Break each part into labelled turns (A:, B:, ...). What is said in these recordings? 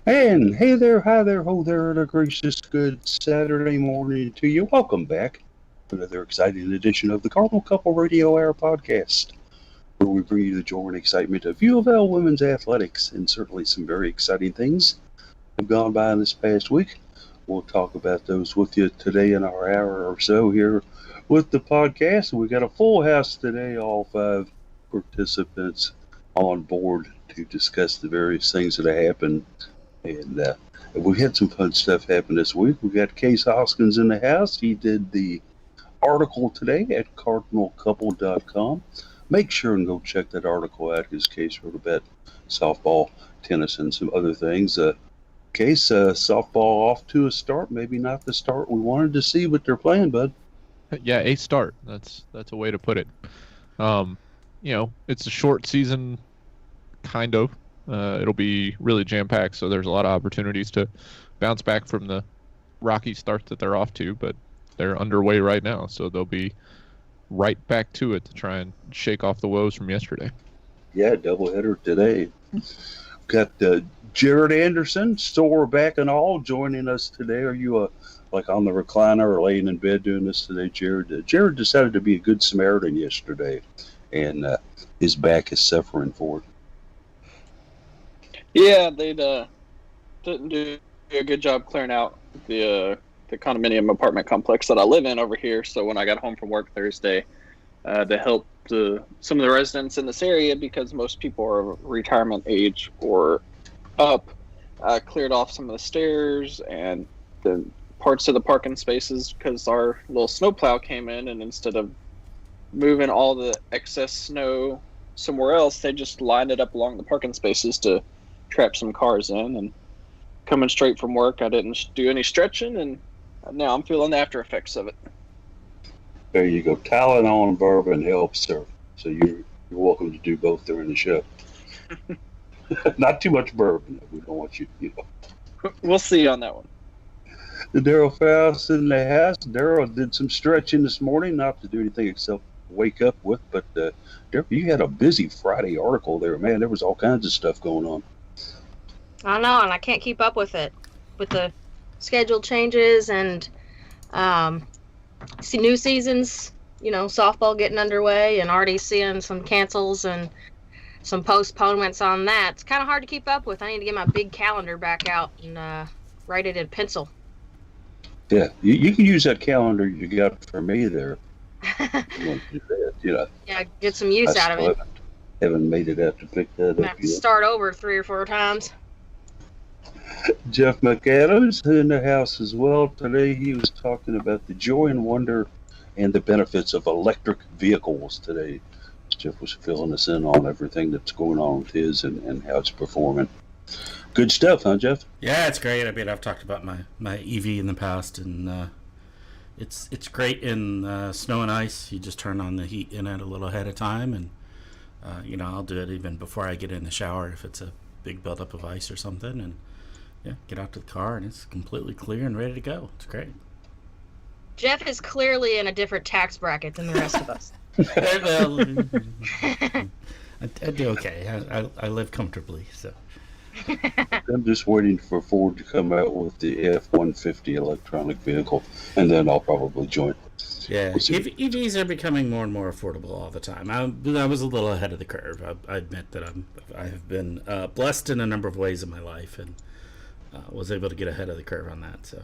A: And hey there, hi there, ho there, and a gracious good Saturday morning to you. Welcome back to another exciting edition of the Cardinal Couple Radio Hour podcast, where we bring you the joy and excitement of UofL women's athletics, and certainly some very exciting things have gone by in this past week. We'll talk about those with you today in our hour or so here with the podcast. We got a full house today, all five participants on board to discuss the various things that have happened. And we had some fun stuff happen this week. We got Case Hoskins in the house. He did the article today at cardinalcouple.com. Make sure and go check that article out because Case wrote about softball, tennis, and some other things. Case, softball off to a start. Maybe not the start we wanted to see, but they're playing, bud.
B: Yeah, a start. That's a way to put it. It's a short season, kind of. It'll be really jam-packed, so there's a lot of opportunities to bounce back from the rocky start that they're off to, but they're underway right now, so they'll be right back to it to try and shake off the woes from yesterday.
A: Yeah, doubleheader today. Got Jared Anderson, sore back and all, joining us today. Are you like on the recliner or laying in bed doing this today, Jared? Jared decided to be a good Samaritan yesterday, and his back is suffering for it.
C: Yeah, they didn't do a good job clearing out the condominium apartment complex that I live in over here. So when I got home from work Thursday, to help some of the residents in this area, because most people are retirement age or up, cleared off some of the stairs and the parts of the parking spaces because our little snowplow came in, and instead of moving all the excess snow somewhere else, they just lined it up along the parking spaces to trap some cars in. And coming straight from work, I didn't do any stretching, and now I'm feeling the after effects of it.
A: There you go. Tylenol and bourbon helps, sir. So you're welcome to do both during the show. Not too much bourbon. We don't want you,
C: We'll see on that one.
A: Daryl Faust in the house. Daryl did some stretching this morning, not to do anything except wake up with, but Daryl, you had a busy Friday article there, man. There was all kinds of stuff going on.
D: I know, and I can't keep up with it, with the schedule changes and see new seasons, softball getting underway and already seeing some cancels and some postponements on that. It's kind of hard to keep up with. I need to get my big calendar back out and write it in pencil.
A: Yeah, you can use that calendar you got for me there. You want to do that,
D: Yeah, get some use out of it.
A: Haven't made it out to pick that up
D: have to
A: yet.
D: start over 3 or 4 times.
A: Jeff McAdams in the house as well. Today he was talking about the joy and wonder and the benefits of electric vehicles today. Jeff was filling us in on everything that's going on with his and how it's performing. Good stuff, huh, Jeff?
E: Yeah, it's great. I mean, I've talked about my EV in the past, and it's great in snow and ice. You just turn on the heat in it a little ahead of time, and I'll do it even before I get in the shower if it's a big buildup of ice or something, and get out to the car, and it's completely clear and ready to go. It's great.
D: Jeff is clearly in a different tax bracket than the rest of us.
E: Well, I do okay. I live comfortably, so.
A: I'm just waiting for Ford to come out with the F-150 electronic vehicle, and then I'll probably join.
E: Yeah, EVs are becoming more and more affordable all the time. I was a little ahead of the curve. I admit that I have been blessed in a number of ways in my life, and was able to get ahead of the curve on that. So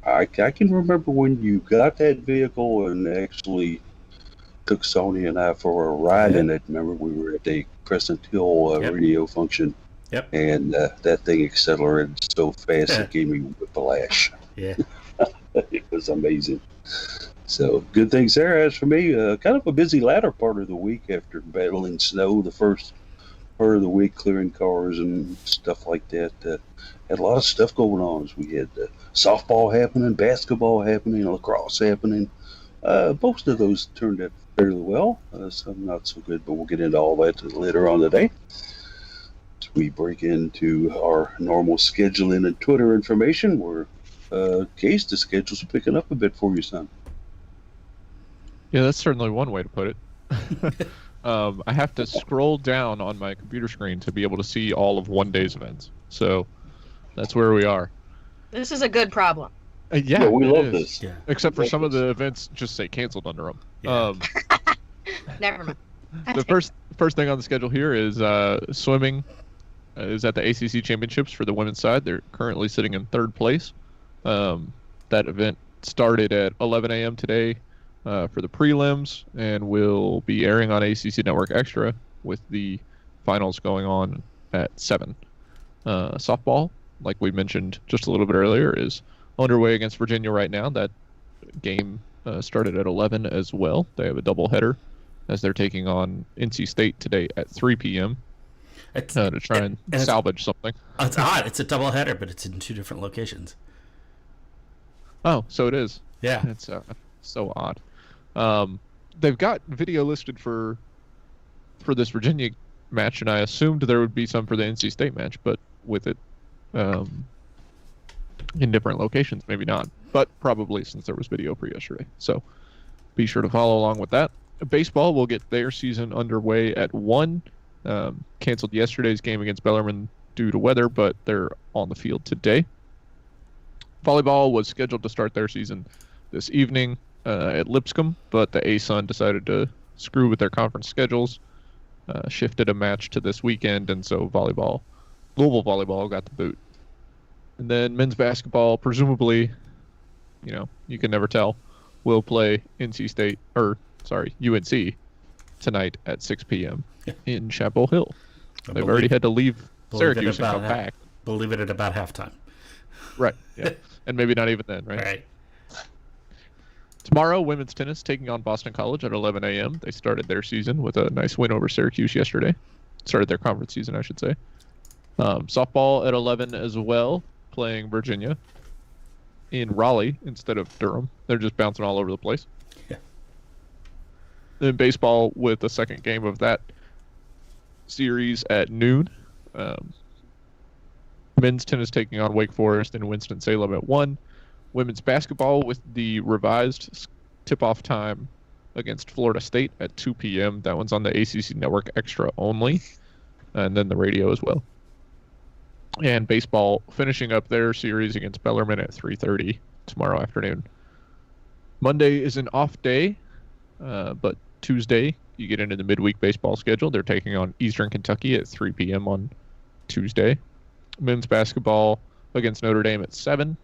A: I can remember when you got that vehicle and actually took Sony and I for a ride in it. Remember, we were at the Crescent Hill radio function.
E: Yep.
A: And that thing accelerated so fast it gave me whiplash.
E: Yeah.
A: It was amazing. So good things there. As for me, kind of a busy latter part of the week after battling snow the first part of the week, clearing cars and stuff like that. Had a lot of stuff going on. As we had softball happening, basketball happening, lacrosse happening. Most of those turned out fairly well. Some not so good, but we'll get into all that later on today. We break into our normal scheduling and Twitter information where Case, the schedule's picking up a bit for you, son.
B: Yeah, that's certainly one way to put it. I have to scroll down on my computer screen to be able to see all of one day's events. So That's where we are.
D: This is a good problem.
B: Yeah,
A: we
B: it
A: love
B: is.
A: this.
E: Yeah.
B: Except for
A: Love
B: some of
A: this.
B: the events just say canceled under them.
E: Yeah.
D: Never mind.
B: The first thing on the schedule here is swimming is at the ACC Championships for the women's side. They're currently sitting in third place. That event started at 11 a.m. today for the prelims and will be airing on ACC Network Extra with the finals going on at 7. Softball, like we mentioned just a little bit earlier, is underway against Virginia right now. That game started at 11 as well. They have a doubleheader as they're taking on NC State today at 3 p.m. To try and salvage something.
E: It's odd. It's a doubleheader, but it's in 2 different locations.
B: Oh, so it is.
E: Yeah.
B: It's so odd. They've got video listed for this Virginia match, and I assumed there would be some for the NC State match, but with it in different locations, maybe not. But probably, since there was video for yesterday. So be sure to follow along with that. Baseball will get their season underway at 1. Canceled yesterday's game against Bellarmine due to weather, but they're on the field today. Volleyball was scheduled to start their season this evening at Lipscomb, but the ASUN decided to screw with their conference schedules, shifted a match to this weekend, and so Louisville volleyball got the boot. And then men's basketball, presumably, you can never tell, will play UNC tonight at 6 p.m. in Chapel Hill. They've already had to leave Syracuse and come back.
E: Believe it at about halftime.
B: Right, yeah. And maybe not even then, right?
E: Right.
B: Tomorrow, women's tennis taking on Boston College at 11 a.m. They started their season with a nice win over Syracuse yesterday. Started their conference season, I should say. Softball at 11 as well, playing Virginia in Raleigh instead of Durham. They're just bouncing all over the place.
E: Yeah.
B: Then baseball with the second game of that series at noon. Men's tennis taking on Wake Forest in Winston-Salem at 1. Women's basketball with the revised tip-off time against Florida State at 2 p.m. That one's on the ACC Network Extra only, and then the radio as well. And baseball finishing up their series against Bellarmine at 3:30 tomorrow afternoon. Monday is an off day, but Tuesday you get into the midweek baseball schedule. They're taking on Eastern Kentucky at 3 p.m. on Tuesday. Men's basketball against Notre Dame at 7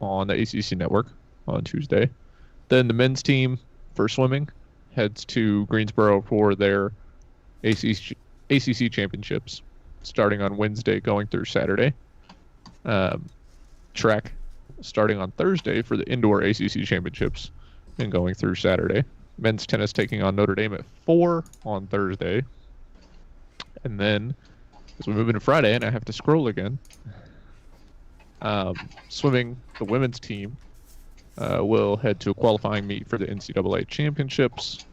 B: on the ACC Network on Tuesday. Then the men's team for swimming heads to Greensboro for their ACC championships, starting on Wednesday going through Saturday. Track starting on Thursday for the indoor ACC championships and going through Saturday. Men's tennis taking on Notre Dame at 4 on Thursday. And then as we move into Friday, and I have to scroll again, swimming, the women's team will head to a qualifying meet for the NCAA championships.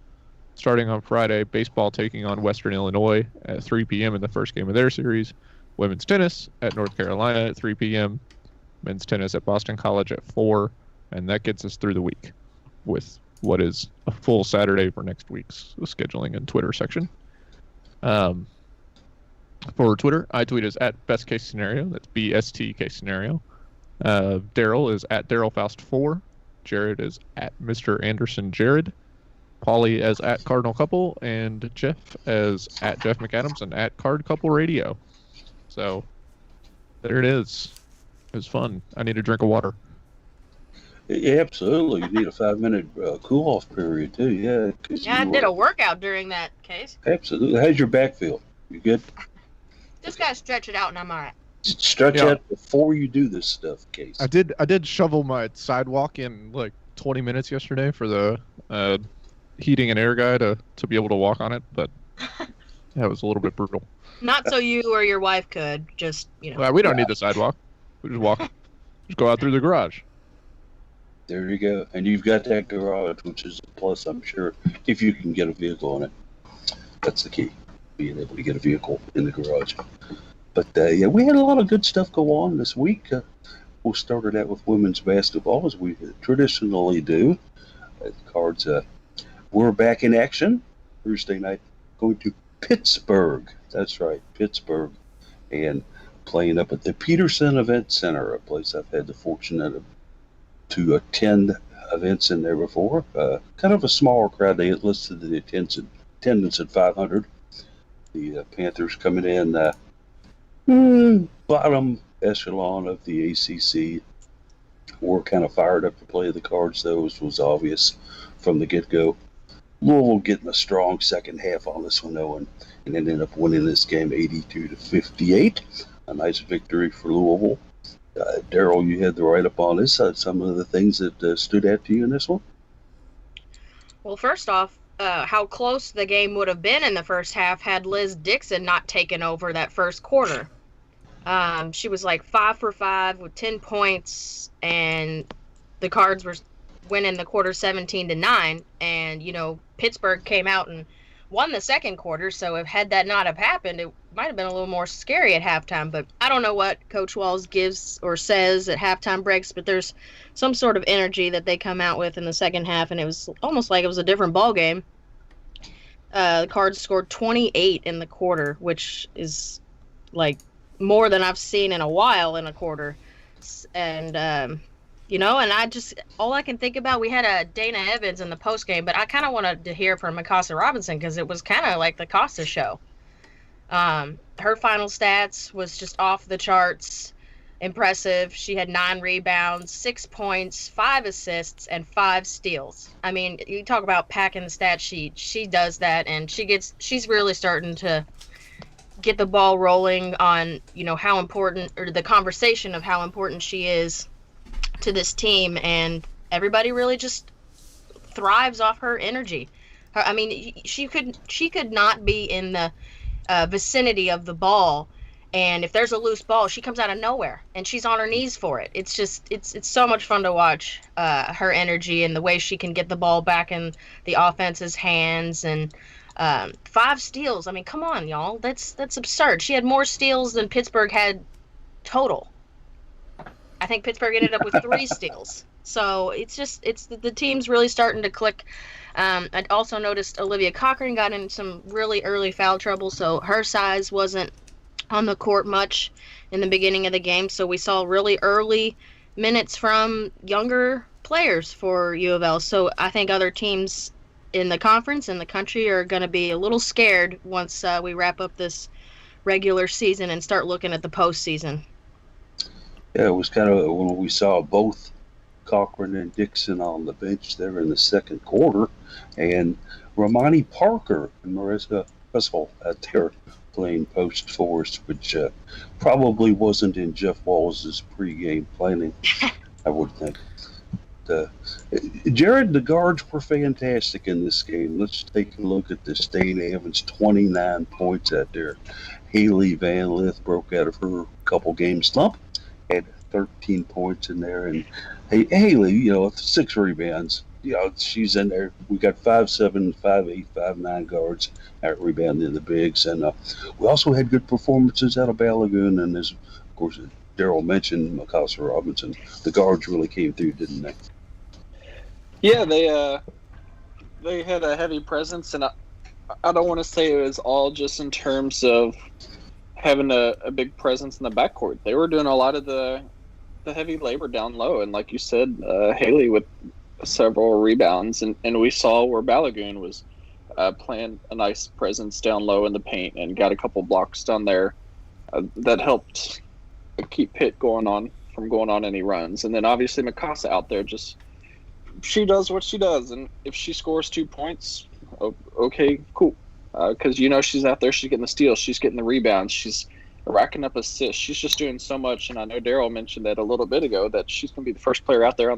B: Starting on Friday, baseball taking on Western Illinois at 3 p.m. in the first game of their series. Women's tennis at North Carolina at 3 p.m. Men's tennis at Boston College at 4. And that gets us through the week with what is a full Saturday for next week's scheduling and Twitter section. For Twitter, I tweet is at best case scenario. That's BST case scenario. Daryl is at DarylFaust4. Jared is at Mr. Anderson Jared. Paulie as at Cardinal Couple, and Jeff as at Jeff McAdams and at Card Couple Radio. So there it is. It was fun. I need a drink of water.
A: Yeah, absolutely. You need a 5-minute cool-off period, too. Yeah.
D: Yeah, I did a workout during that case.
A: Absolutely. How's your back feel? You good?
D: Just gotta stretch it out and I'm alright.
A: Stretch out before you do this stuff, Case.
B: I did shovel my sidewalk in like 20 minutes yesterday for the heating and air guy to be able to walk on it, but that was a little bit brutal.
D: Not so you or your wife could, just,
B: Well, we don't need the sidewalk. We just walk. Just go out through the garage.
A: There you go. And you've got that garage, which is a plus, I'm sure, if you can get a vehicle in it. That's the key, being able to get a vehicle in the garage. But, yeah, we had a lot of good stuff go on this week. We'll start it out with women's basketball, as we traditionally do. The Cards, we're back in action Thursday night, going to Pittsburgh. That's right, Pittsburgh. And playing up at the Peterson Event Center, a place I've had the fortune to attend events in there before. Kind of a smaller crowd. They had listed the attendance at 500. The Panthers coming in bottom echelon of the ACC. We're kind of fired up to play the Cards, though, as was obvious from the get-go. Louisville getting a strong second half on this one, though, and ended up winning this game 82-58. A nice victory for Louisville. Daryl, you had the write-up on this. Some of the things that stood out to you in this one?
D: Well, first off, how close the game would have been in the first half had Liz Dixon not taken over that first quarter. She was like 5 for 5 with 10 points, and the Cards were winning the quarter 17-9. And, you know, Pittsburgh came out and won the second quarter, so if had that not have happened, it might have been a little more scary at halftime. But I don't know what Coach Walls gives or says at halftime breaks, but there's some sort of energy that they come out with in the second half, and it was almost like it was a different ball game. The Cards scored 28 in the quarter, which is like more than I've seen in a while in a quarter. And you know, and all I can think about, we had a Dana Evans in the post game, but I kind of wanted to hear from Mikasa Robinson because it was kind of like the Costa show. Her final stats was just off the charts impressive. She had 9 rebounds, 6 points, 5 assists, and 5 steals. I mean, you talk about packing the stat sheet. She does that, and she's really starting to get the ball rolling on, you know, how important, or the conversation of how important she is to this team, and everybody really just thrives off her energy. I mean, she could not be in the vicinity of the ball, and if there's a loose ball, she comes out of nowhere and she's on her knees for it. It's just it's so much fun to watch her energy and the way she can get the ball back in the offense's hands. And 5 steals. I mean, come on, y'all. That's absurd. She had more steals than Pittsburgh had total. I think Pittsburgh ended up with 3 steals. So it's the team's really starting to click. I also noticed Olivia Cochran got in some really early foul trouble, so her size wasn't on the court much in the beginning of the game. So we saw really early minutes from younger players for U of L. So I think other teams in the conference and the country are going to be a little scared once we wrap up this regular season and start looking at the postseason.
A: Yeah, it was kind of when we saw both Cochran and Dixon on the bench there in the second quarter, and Romani Parker and Marissa Russell out there playing post for us, which probably wasn't in Jeff Walls' pregame planning, I would think. Jared, the guards were fantastic in this game. Let's take a look at this. Dana Evans, 29 points out there. Haley Van Lith broke out of her couple-game slump, had 13 points in there. And Haley, you know, 6 rebounds. You know, she's in there. We got 5'7", 5'8", 5'9" guards out rebounding the bigs. And we also had good performances out of Balagoon. And as, of course, Daryl mentioned, Mikasa Robinson. The guards really came through, didn't they?
C: Yeah, they had a heavy presence, and I don't want to say it was all just in terms of having a big presence in the backcourt. They were doing a lot of the heavy labor down low, and like you said, Haley with several rebounds, and we saw where Balagoon was playing a nice presence down low in the paint and got a couple blocks down there that helped keep Pitt going on any runs. And then obviously Mikasa out there, just she does what she does, and if she scores 2 points, okay, cool. Because you know she's out there, she's getting the steals, she's getting the rebounds, she's racking up assists. She's just doing so much, and I know Daryl mentioned that a little bit ago that she's going to be the first player out there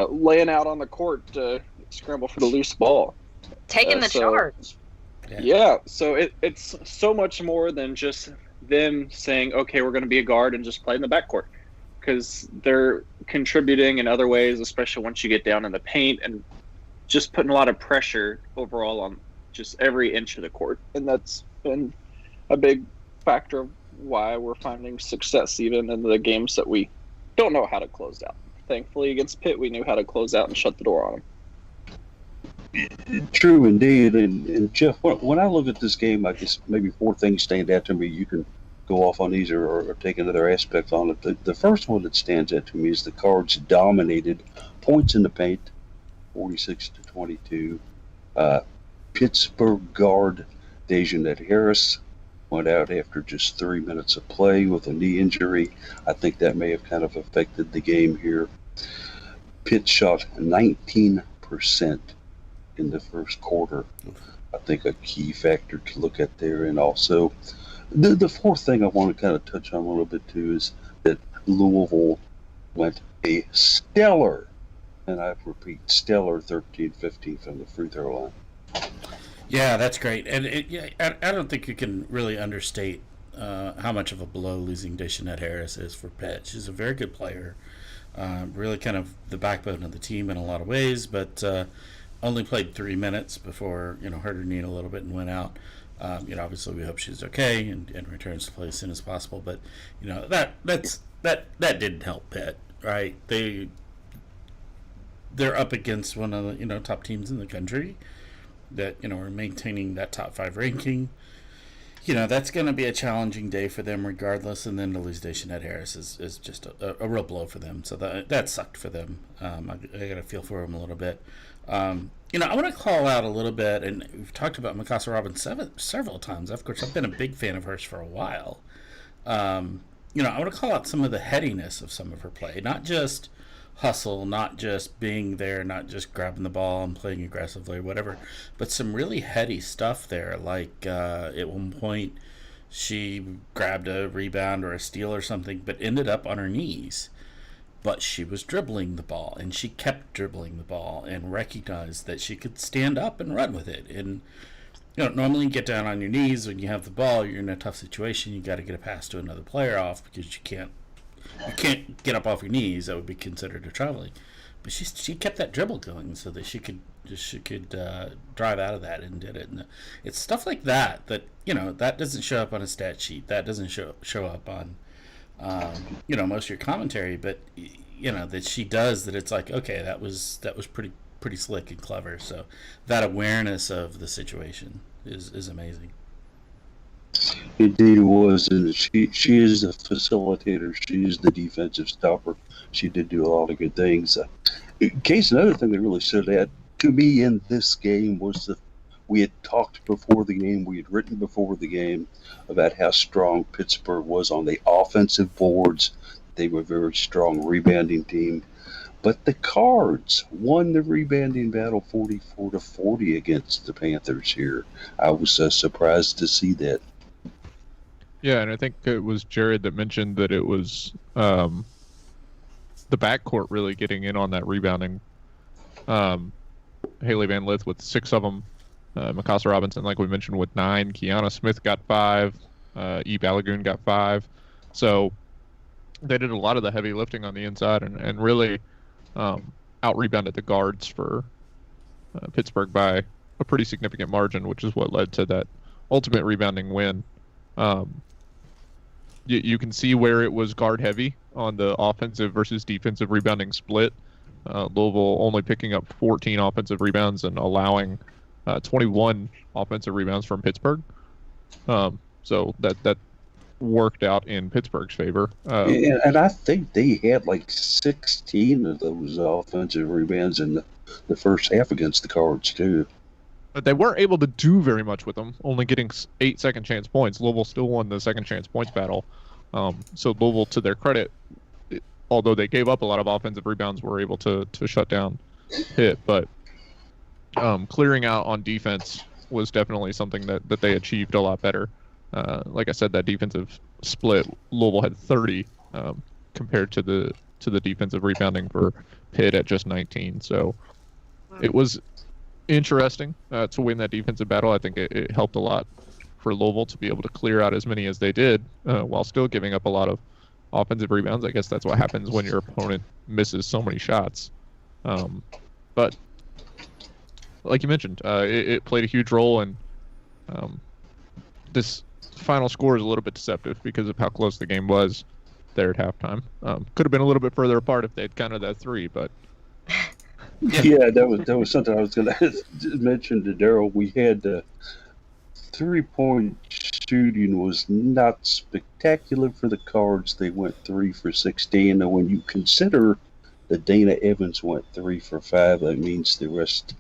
C: laying out on the court to scramble for the loose ball,
D: taking the charge.
C: Yeah, so it's so much more than just them saying, okay, we're going to be a guard and just play in the backcourt, because they're contributing in other ways, especially once you get down in the paint, and just putting a lot of pressure overall on just every inch of the court. And that's been a big factor of why we're finding success even in the games that we don't know how to close out. Thankfully, against Pitt, we knew how to close out and shut the door on them.
A: True indeed. And Jeff, when I look at this game, I guess maybe 4 things stand out to me. You can go off on these or take another aspect on it. The first one that stands out to me is the Cards dominated points in the paint, 46-22. Pittsburgh guard Dejounette Harris went out after just 3 minutes of play with a knee injury. I think that may have kind of affected the game here. Pitt shot 19% in the first quarter. I think a key factor to look at there. And also, the fourth thing I want to kind of touch on a little bit too is that Louisville went a stellar, and I repeat, stellar 13-15 from the free throw line.
E: Yeah, that's great. And I don't think you can really understate how much of a blow losing Dejounette Harris is for Pitt. She's a very good player, really kind of the backbone of the team in a lot of ways, but only played 3 minutes before hurt her knee a little bit and went out. Obviously we hope she's okay and returns to play as soon as possible. But that didn't help Pitt, right? They're up against one of the top teams in the country that are maintaining that top 5 ranking. That's going to be a challenging day for them regardless, and then to lose Dejounette Harris is just a real blow for them. So that sucked for them. I got to feel for them a little bit. I want to call out a little bit, and we've talked about Mikasa Robbins several times. Of course, I've been a big fan of hers for a while. I want to call out some of the headiness of some of her play, not just hustle, not just being there, not just grabbing the ball and playing aggressively or whatever, but some really heady stuff there. Like at one point, she grabbed a rebound or a steal or something, but ended up on her knees. But she was dribbling the ball, and she kept dribbling the ball and recognized that she could stand up and run with it. And normally you get down on your knees when you have the ball, you're in a tough situation. You got to get a pass to another player off because you can't get up off your knees. That would be considered a traveling. But she kept that dribble going so that she could drive out of that and did it. And it's stuff like that that doesn't show up on a stat sheet. That doesn't show up on most of your commentary. But that she does that. It's like, okay, that was pretty slick and clever. So that awareness of the situation is amazing.
A: Indeed it was, and she is the facilitator. She is the defensive stopper. She did do a lot of good things. Another thing that really stood out to me in this game was we had talked before the game, we had written before the game about how strong Pittsburgh was on the offensive boards. They were a very strong rebounding team. But the Cards won the rebounding battle 44-40 against the Panthers here. I was surprised to see that.
B: Yeah, and I think it was Jared that mentioned that it was the backcourt really getting in on that rebounding. Haley Van Lith with 6 of them. Mikasa Robinson, like we mentioned, with 9. Kiana Smith got 5. E. Balagoon got 5. So they did a lot of the heavy lifting on the inside and really out-rebounded the guards for Pittsburgh by a pretty significant margin, which is what led to that ultimate rebounding win. You can see where it was guard heavy on the offensive versus defensive rebounding split. Louisville only picking up 14 offensive rebounds and allowing 21 offensive rebounds from Pittsburgh. So that worked out in Pittsburgh's favor.
A: And I think they had like 16 of those offensive rebounds in the first half against the Cards too.
B: But they weren't able to do very much with them, only getting 8 second chance points. Louisville still won the second chance points battle. So Louisville, to their credit, although they gave up a lot of offensive rebounds, were able to shut down Pitt. But clearing out on defense was definitely something that they achieved a lot better. Like I said, that defensive split, Louisville had 30 compared to the defensive rebounding for Pitt at just 19. So it was interesting to win that defensive battle. I think it helped a lot for Louisville to be able to clear out as many as they did while still giving up a lot of offensive rebounds. I guess that's what happens when your opponent misses so many shots. But like you mentioned, it played a huge role, and this final score is a little bit deceptive because of how close the game was there at halftime. Could have been a little bit further apart if they'd counted that 3, but
A: yeah, that was something I was going to mention to Daryl. We had 3-point shooting was not spectacular for the Cards. They went 3 for 16. And when you consider that Dana Evans went 3 for 5, that means the rest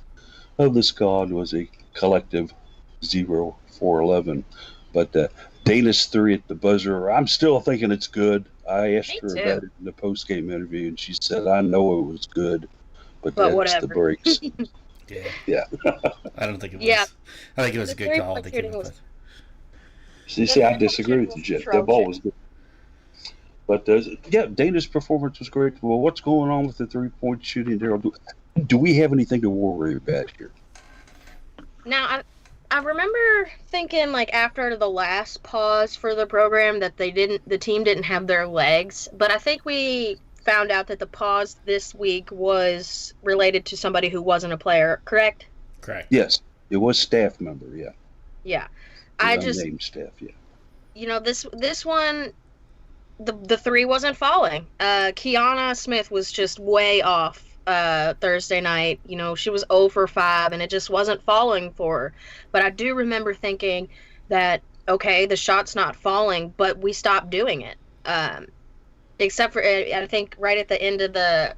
A: of the squad was a collective 0 for 11. But Dana's 3 at the buzzer, I'm still thinking it's good. I asked
D: Me
A: her
D: too.
A: about it in the post-game interview, and she said, I know it was good, but
D: But
A: that's
D: whatever.
A: the breaks.
E: Yeah.
A: Yeah.
E: I don't think it was.
D: Yeah.
E: I think it was a
D: The
E: good call.
D: three-point
E: They came
D: shooting
E: up
D: was-
E: with.
A: See, I
D: The
A: disagree with you,
D: shooting was
A: Jeff. That ball
D: atrocious.
A: was good. But Dana's performance was great. Well, what's going on with the 3-point shooting, Daryl? Do we have anything to worry about here?
D: Now, I remember thinking like after the last pause for the program that the team didn't have their legs, but I think we found out that the pause this week was related to somebody who wasn't a player, correct?
E: Correct.
A: Yes, it was staff member. Yeah,
D: Yeah.
A: it was unnamed staff. Yeah.
D: This one, the three wasn't falling. Kiana Smith was just way off Thursday night. She was 0 for 5, and it just wasn't falling for her. But I do remember thinking that, okay, the shot's not falling, but we stopped doing it. Except for, I think, right at the end of the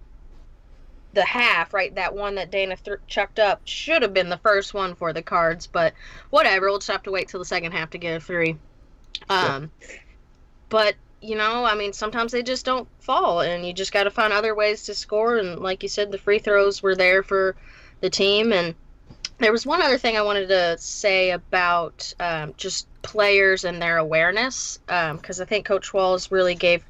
D: half, right, that one that Dana chucked up should have been the first one for the Cards, but whatever, we'll just have to wait till the second half to get a 3. But sometimes they just don't fall, and you just got to find other ways to score. And like you said, the free throws were there for the team. And there was one other thing I wanted to say about just players and their awareness, because I think Coach Walls really gave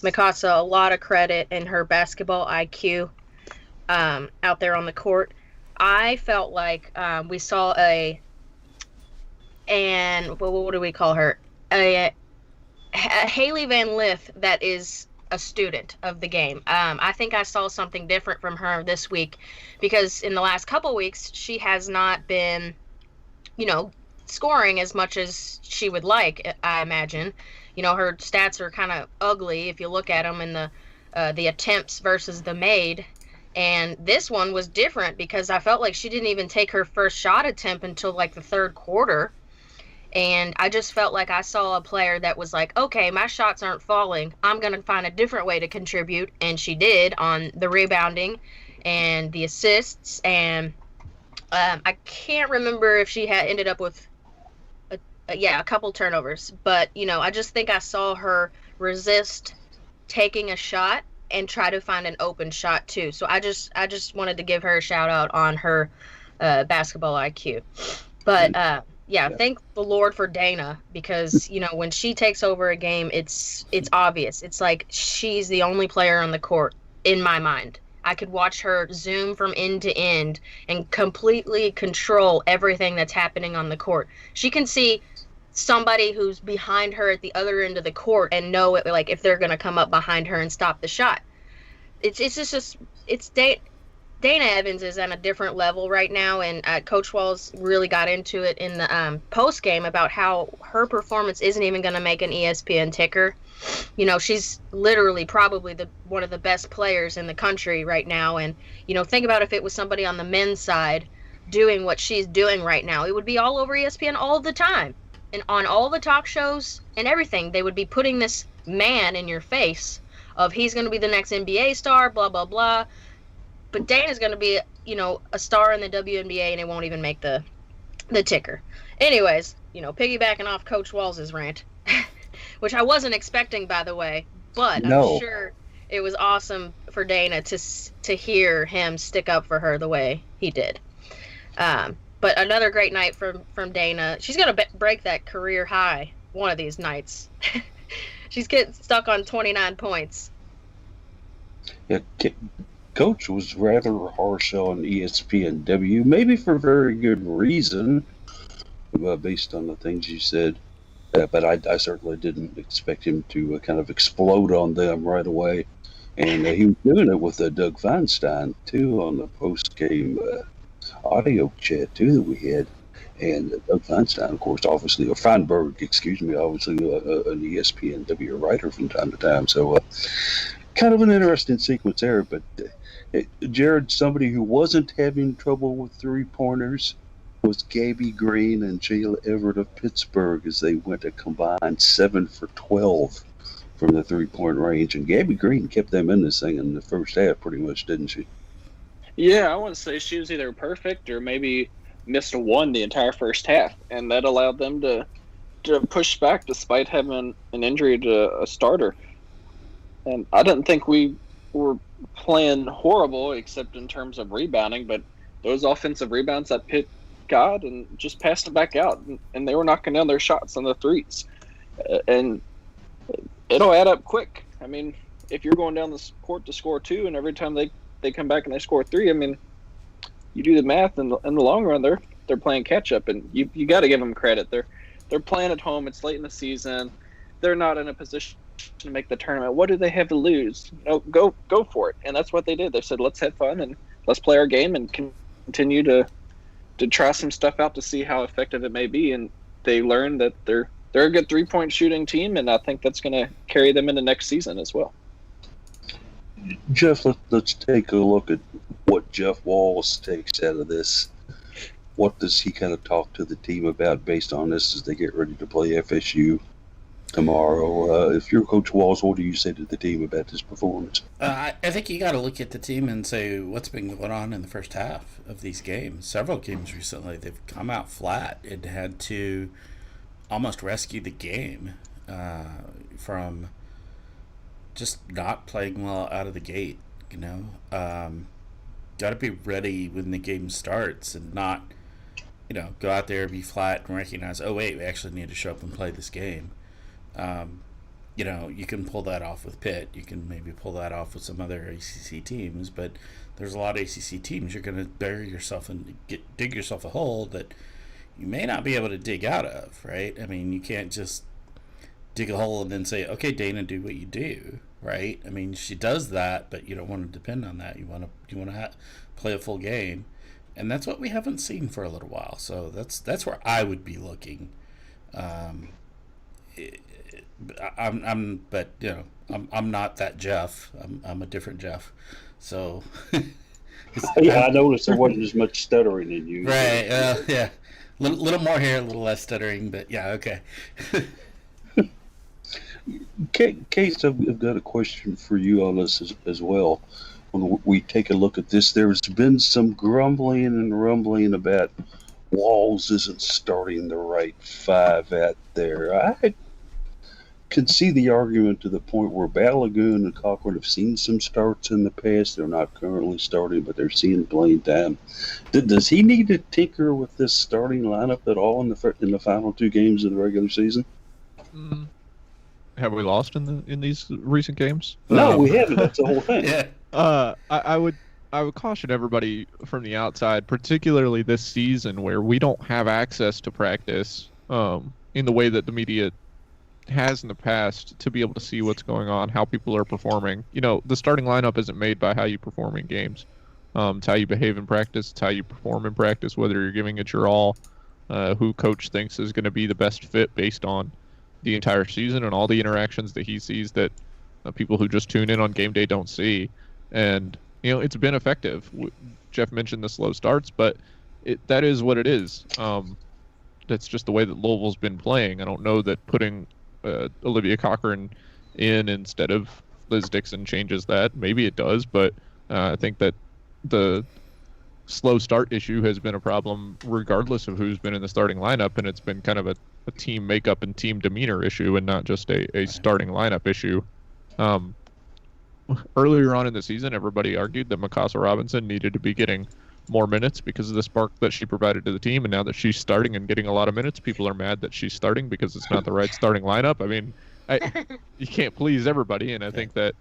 D: Mikasa a lot of credit in her basketball IQ out there on the court. I felt like we saw what do we call her? A Haley Van Lith that is a student of the game. I think I saw something different from her this week, because in the last couple weeks she has not been, scoring as much as she would like, I imagine. Her stats are kind of ugly if you look at them in the attempts versus the made. And this one was different because I felt like she didn't even take her first shot attempt until like the third quarter. And I just felt like I saw a player that was like, okay, my shots aren't falling. I'm going to find a different way to contribute. And she did on the rebounding and the assists. And I can't remember if she had ended up with, a couple turnovers. But, I just think I saw her resist taking a shot and try to find an open shot too. So I just wanted to give her a shout out on her basketball IQ. But, thank the Lord for Dana, because, when she takes over a game, it's obvious. It's like she's the only player on the court, in my mind. I could watch her zoom from end to end and completely control everything that's happening on the court. She can see somebody who's behind her at the other end of the court and know it, like if they're going to come up behind her and stop the shot. Dana Evans is on a different level right now, and Coach Walls really got into it in the post game about how her performance isn't even going to make an ESPN ticker. She's literally probably one of the best players in the country right now, and think about if it was somebody on the men's side doing what she's doing right now, it would be all over ESPN all the time, and on all the talk shows and everything. They would be putting this man in your face of he's going to be the next NBA star, blah blah blah. But Dana's going to be, a star in the WNBA, and it won't even make the ticker. Anyways, piggybacking off Coach Walls' rant, which I wasn't expecting, by the way, but
A: No.
D: I'm sure it was awesome for Dana to hear him stick up for her the way he did. But another great night from Dana. She's going to break that career high one of these nights. She's getting stuck on 29 points.
A: Yeah, Coach was rather harsh on ESPNW, maybe for very good reason, based on the things you said. But I certainly didn't expect him to kind of explode on them right away. And he was doing it with Doug Feinstein, too, on the post-game audio chat, too, that we had. And Doug Feinstein, of course, obviously, or Feinberg, excuse me, obviously an ESPNW writer from time to time. So kind of an interesting sequence there. But Jared, somebody who wasn't having trouble with three-pointers, was Gabby Green and Jayla Everett of Pittsburgh as they went a combined 7 for 12 from the three-point range. And Gabby Green kept them in this thing in the first half pretty much, didn't she?
C: Yeah, I wouldn't say she was either perfect or maybe missed one the entire first half, and that allowed them to push back despite having an injury to a starter. And I didn't think we were playing horrible except in terms of rebounding, but those offensive rebounds that Pitt got and just passed it back out, and they were knocking down their shots on the threes. And it'll add up quick. I mean, if you're going down the court to score 2, and every time they come back and they score 3, I mean, you do the math, and in the long run, they're playing catch up, and you got to give them credit. They're playing at home. It's late in the season. They're not in a position to make the tournament. What do they have to lose? Go for it. And that's what they did. They said, let's have fun and let's play our game and continue to try some stuff out to see how effective it may be. And they learned that they're a good 3-point shooting team, and I think that's going to carry them into next season as well.
A: Jeff, let's take a look at what Jeff Walls takes out of this. What does he kind of talk to the team about based on this as they get ready to play FSU tomorrow? If you're Coach Walls, what do you say to the team about this performance?
E: I think you got to look at the team and say what's been going on in the first half of these games. Several games recently, they've come out flat and had to almost rescue the game from just not playing well out of the gate. Got to be ready when the game starts and not, go out there, be flat, and recognize, oh wait, we actually need to show up and play this game. You can pull that off with Pitt. You can maybe pull that off with some other ACC teams, but there's a lot of ACC teams you're going to bury yourself and dig yourself a hole that you may not be able to dig out of, right? I mean, you can't just dig a hole and then say, okay, Dana, do what you do, right? I mean, she does that, but you don't want to depend on that. You want to play a full game, and that's what we haven't seen for a little while. So that's where I would be looking. I'm not that Jeff. I'm a different Jeff. So
A: yeah, I noticed there wasn't as much stuttering in you.
E: Right? Yeah, little more here, a little less stuttering, but yeah, okay.
A: Case, I've got a question for you on this as well. When we take a look at this, there's been some grumbling and rumbling about Walls isn't starting the right 5 out there. I can see the argument to the point where Balagoon and Cochran have seen some starts in the past. They're not currently starting, but they're seeing playing time. Does he need to tinker with this starting lineup at all in the final 2 games of the regular season?
B: Have we lost in these recent games?
A: No, we haven't. That's the whole thing.
E: Yeah.
B: I would caution everybody from the outside, particularly this season where we don't have access to practice in the way that the media has in the past, to be able to see what's going on, how people are performing. The starting lineup isn't made by how you perform in games. It's how you behave in practice. It's how you perform in practice, whether you're giving it your all, who coach thinks is going to be the best fit based on the entire season and all the interactions that he sees that people who just tune in on game day don't see. And, it's been effective. Jeff mentioned the slow starts, but that is what it is. That's just the way that Louisville's been playing. I don't know that putting Olivia Cochran in instead of Liz Dixon changes that. Maybe it does, but I think that the slow start issue has been a problem regardless of who's been in the starting lineup, and it's been kind of a team makeup and team demeanor issue and not just a starting lineup issue. Earlier on in the season, everybody argued that Mikasa Robinson needed to be getting more minutes because of the spark that she provided to the team, and now that she's starting and getting a lot of minutes, people are mad that she's starting because it's not the right starting lineup. I mean, you can't please everybody, and I think that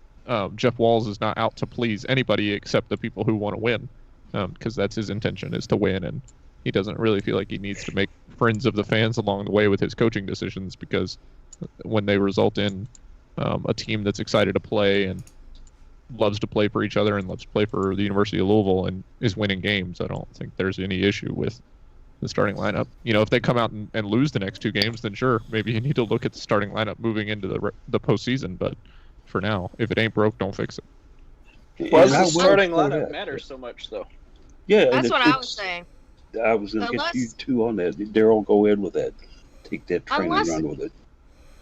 B: Jeff Walls is not out to please anybody except the people who want to win, because that's his intention, is to win, and he doesn't really feel like he needs to make friends of the fans along the way with his coaching decisions, because when they result in a team that's excited to play and loves to play for each other and loves to play for the University of Louisville and is winning games, I don't think there's any issue with the starting lineup. If they come out and lose the next 2 games, then sure, maybe you need to look at the starting lineup moving into the postseason. But for now, if it ain't broke, don't fix it.
C: Why does the starting lineup matter so much, though?
A: Yeah,
D: That's what I was saying.
A: I was going to get you
D: Unless,
A: two on that. Daryl, go ahead with that. Take that train and
D: unless
A: run with it.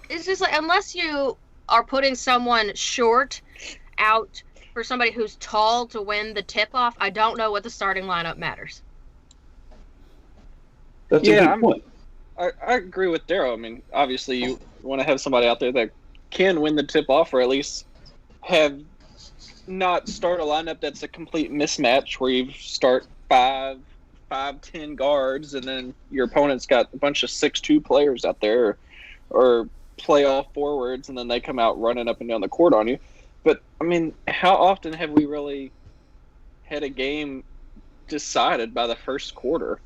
D: it's just like unless you are putting someone short out for somebody who's tall to win the tip-off, I don't know what the starting lineup matters.
A: That's a good point.
C: I agree with Daryl. I mean, obviously, you want to have somebody out there that can win the tip-off, or at least have not start a lineup that's a complete mismatch where you start 5'10" guards, and then your opponent's got a bunch of 6'2" players out there, or playoff forwards, and then they come out running up and down the court on you. But I mean, how often have we really had a game decided by the first quarter?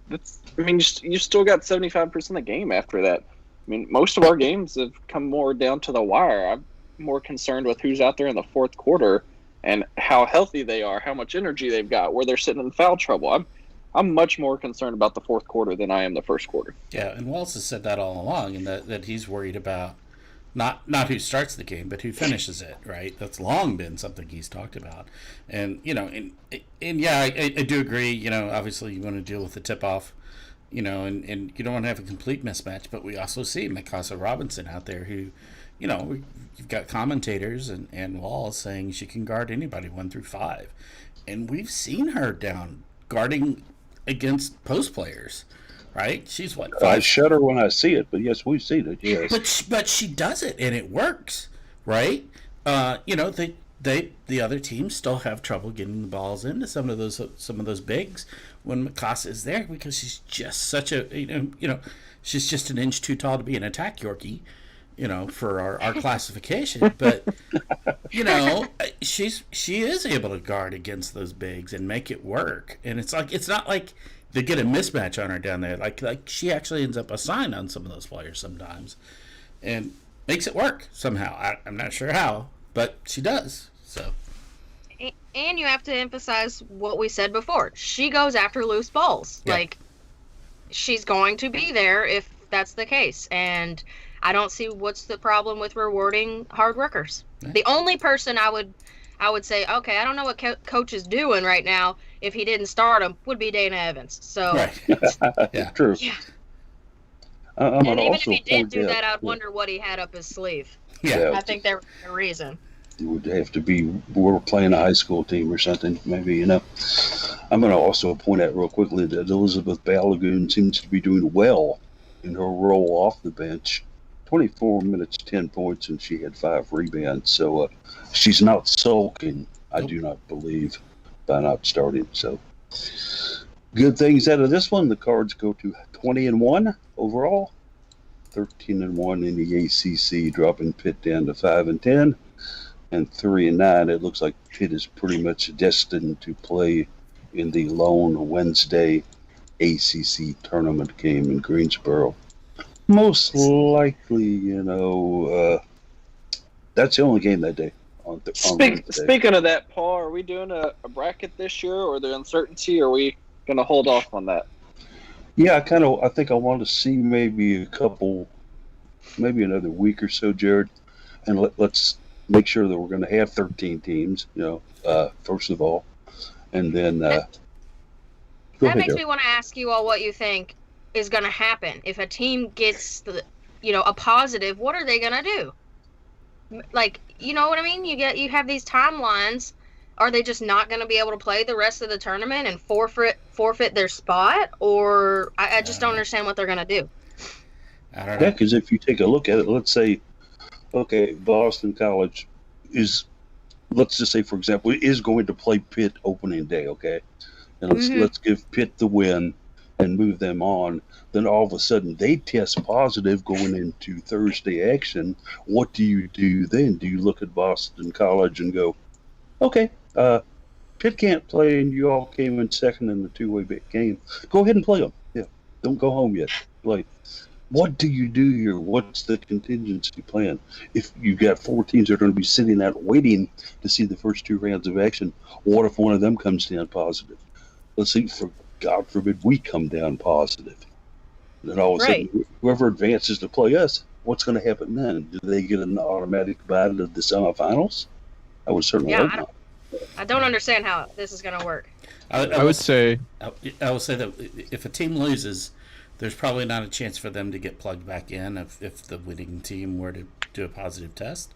C: I mean, you still got 75% of the game after that. I mean, most of our games have come more down to the wire. I'm more concerned with who's out there in the fourth quarter and how healthy they are, how much energy they've got, where they're sitting in foul trouble. I'm much more concerned about the fourth quarter than I am the first quarter.
E: Yeah, and Walls has said that all along, and that he's worried about not who starts the game, but who finishes it, right? That's long been something he's talked about. And, and yeah, I do agree, obviously you want to deal with the tip-off, and you don't want to have a complete mismatch, but we also see Mikasa Robinson out there who, you've got commentators and Walls saying she can guard anybody 1 through 5. And we've seen her down guarding against post players. Right? She's what? 5?
A: I shudder when I see it, but yes, we've seen it. Yes,
E: but she does it, and it works, right? The other teams still have trouble getting the balls into some of those bigs when Mikasa is there because she's just such a she's just an inch too tall to be an attack Yorkie, for our classification. But she is able to guard against those bigs and make it work, and it's not like they get a mismatch on her down there. Like she actually ends up assigned on some of those players sometimes, and makes it work somehow. I'm not sure how, but she does. So,
D: and you have to emphasize what we said before. She goes after loose balls. Yeah. Like she's going to be there if that's the case, and I don't see what's the problem with rewarding hard workers. Yeah. The only person I would say, okay, I don't know what coach is doing right now. If he didn't start him, would be Dana Evans. So,
E: right. Yeah,
A: true.
D: Yeah. And even if he did do that, I'd wonder what he had up his sleeve.
E: Yeah,
D: I think there was a reason.
A: It would have to be we're playing a high school team or something, maybe. I'm going to also point out real quickly that Elizabeth Balagoon seems to be doing well in her role off the bench. 24 minutes, 10 points, and she had 5 rebounds. So she's not sulking, I do not believe, by not starting. So good things out of this one. The Cards go to 20-1 overall, 13-1 in the ACC, dropping Pitt down to 5-10, and 3-9. It looks like Pitt is pretty much destined to play in the lone Wednesday ACC tournament game in Greensboro. Most likely, that's the only game that day.
C: Speaking of that, Paul, are we doing a bracket this year, or the uncertainty? Or are we going to hold off on that?
A: Yeah, I think I want to see maybe another week or so, Jared, and let's make sure that we're going to have 13 teams. First of all, and then
D: that makes me want to ask you all what you think is going to happen if a team gets a positive. What are they going to do? Like, you know what I mean? You have these timelines. Are they just not going to be able to play the rest of the tournament and forfeit their spot? Or I just don't understand what they're going to do.
E: I don't know.
A: Yeah, because if you take a look at it, let's say, okay, Boston College let's just say, for example, is going to play Pitt opening day, okay? And let's give Pitt the win and move them on. Then all of a sudden they test positive going into Thursday action. What do you do then? Do you look at Boston College and go, okay, Pitt can't play and you all came in second in the two-way game. Go ahead and play them. Yeah, don't go home yet. Play. What do you do here? What's the contingency plan? If you've got 4 teams that are going to be sitting out waiting to see the first 2 rounds of action, what if one of them comes down positive? Let's see, for God forbid we come down positive. Then all of a sudden, whoever advances to play us, what's going to happen then? Do they get an automatic bite of the semifinals? I would certainly hope not.
D: I don't understand how this is going to work.
B: I would say
E: I will say that if a team loses, there's probably not a chance for them to get plugged back in if the winning team were to do a positive test.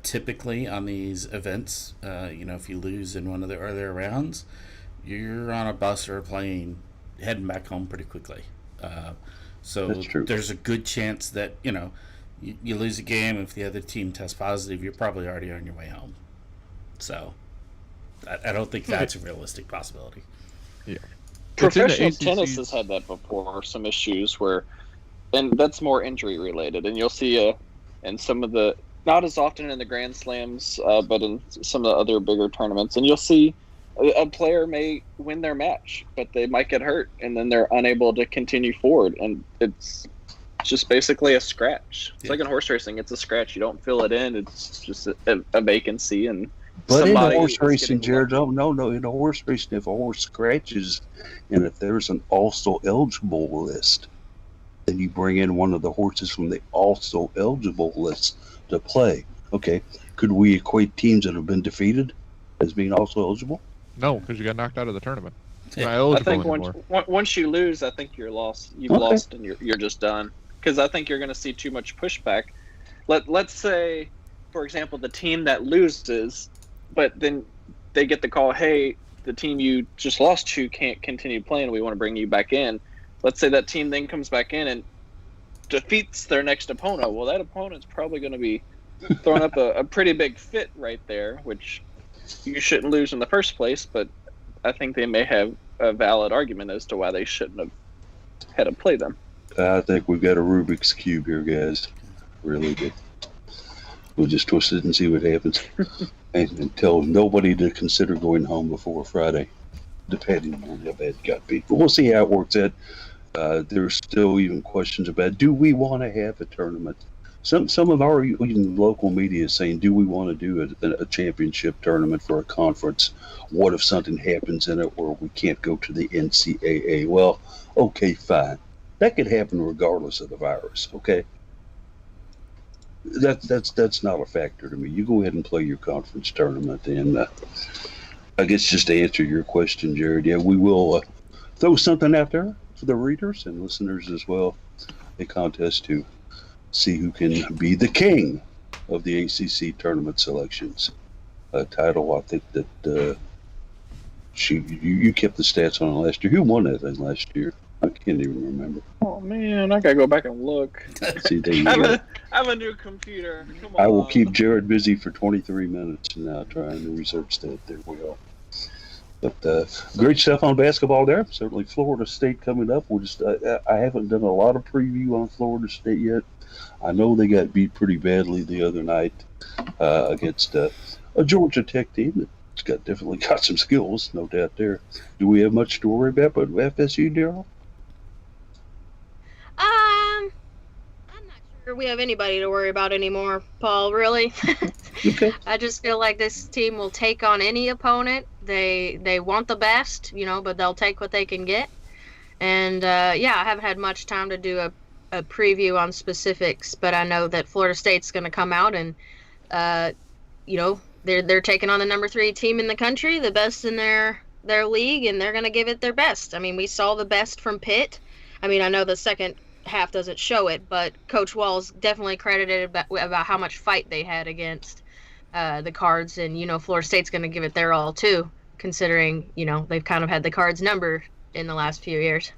E: Typically on these events, if you lose in one of the earlier rounds, you're on a bus or a plane heading back home pretty quickly. So
A: That's true.
E: There's a good chance that, you lose a game. If the other team tests positive, you're probably already on your way home. So I don't think that's a realistic possibility.
B: yeah.
C: Professional
B: It's in the
C: tennis
B: ACC's
C: has had that before, some issues where, and that's more injury related. And you'll see in some of the, not as often in the Grand Slams, but in some of the other bigger tournaments, and you'll see a player may win their match, but they might get hurt, and then they're unable to continue forward. And it's just basically a scratch. It's like in horse racing, it's a scratch. You don't fill it in. It's just a vacancy, and
A: But in
C: somebody
A: the horse
C: is
A: racing,
C: getting
A: Jared, no, in the horse racing, if a horse scratches and if there's an also eligible list, then you bring in one of the horses from the also eligible list to play. Okay, could we equate teams that have been defeated as being also eligible?
B: No, because you got knocked out of the tournament. You're not
C: I
B: eligible
C: think
B: anymore.
C: once you lose, I think you're lost. You've
A: Okay.
C: lost, and you're just done. Because I think you're going to see too much pushback. Let's say, for example, the team that loses, but then they get the call, hey, the team you just lost to can't continue playing. We want to bring you back in. Let's say that team then comes back in and defeats their next opponent. Well, that opponent's probably going to be throwing up a pretty big fit right there, which you shouldn't lose in the first place, but I think they may have a valid argument as to why they shouldn't have had to play them.
A: I think we've got a Rubik's Cube here, guys. Really good. We'll just twist it and see what happens. And tell nobody to consider going home before Friday, depending on how bad it got beat. But we'll see how it works out. There's still even questions about, do we want to have a tournament? Some of our even local media is saying, do we want to do a championship tournament for a conference? What if something happens in it where we can't go to the NCAA? Well, okay, fine. That could happen regardless of the virus, okay? That's not a factor to me. You go ahead and play your conference tournament. And I guess just to answer your question, Jared, yeah, we will throw something out there for the readers and listeners as well. A contest to see who can be the king of the ACC tournament selections. Title, I think that you kept the stats on it last year. Who won that thing last year? I can't even remember.
C: Oh man, I gotta go back and look.
A: See, there you
C: I
A: go.
C: have a new computer. Come on.
A: I will keep Jared busy for 23 minutes now trying to research that. There we go. But great stuff on basketball there. Certainly Florida State coming up. We'll just I haven't done a lot of preview on Florida State yet. I know they got beat pretty badly the other night against a Georgia Tech team that's definitely got some skills, no doubt there. Do we have much to worry about but FSU, Daryl?
D: I'm not sure we have anybody to worry about anymore, Paul, really.
A: Okay.
D: I just feel like this team will take on any opponent. They want the best, but they'll take what they can get. And, I haven't had much time to do a preview on specifics, but I know that Florida State's going to come out and, they're taking on the number 3 team in the country, the best in their league, and they're going to give it their best. I mean, we saw the best from Pitt. I mean, I know the second half doesn't show it, but Coach Wall's definitely credited about how much fight they had against the Cards, and Florida State's going to give it their all too, considering they've kind of had the Cards number in the last few years.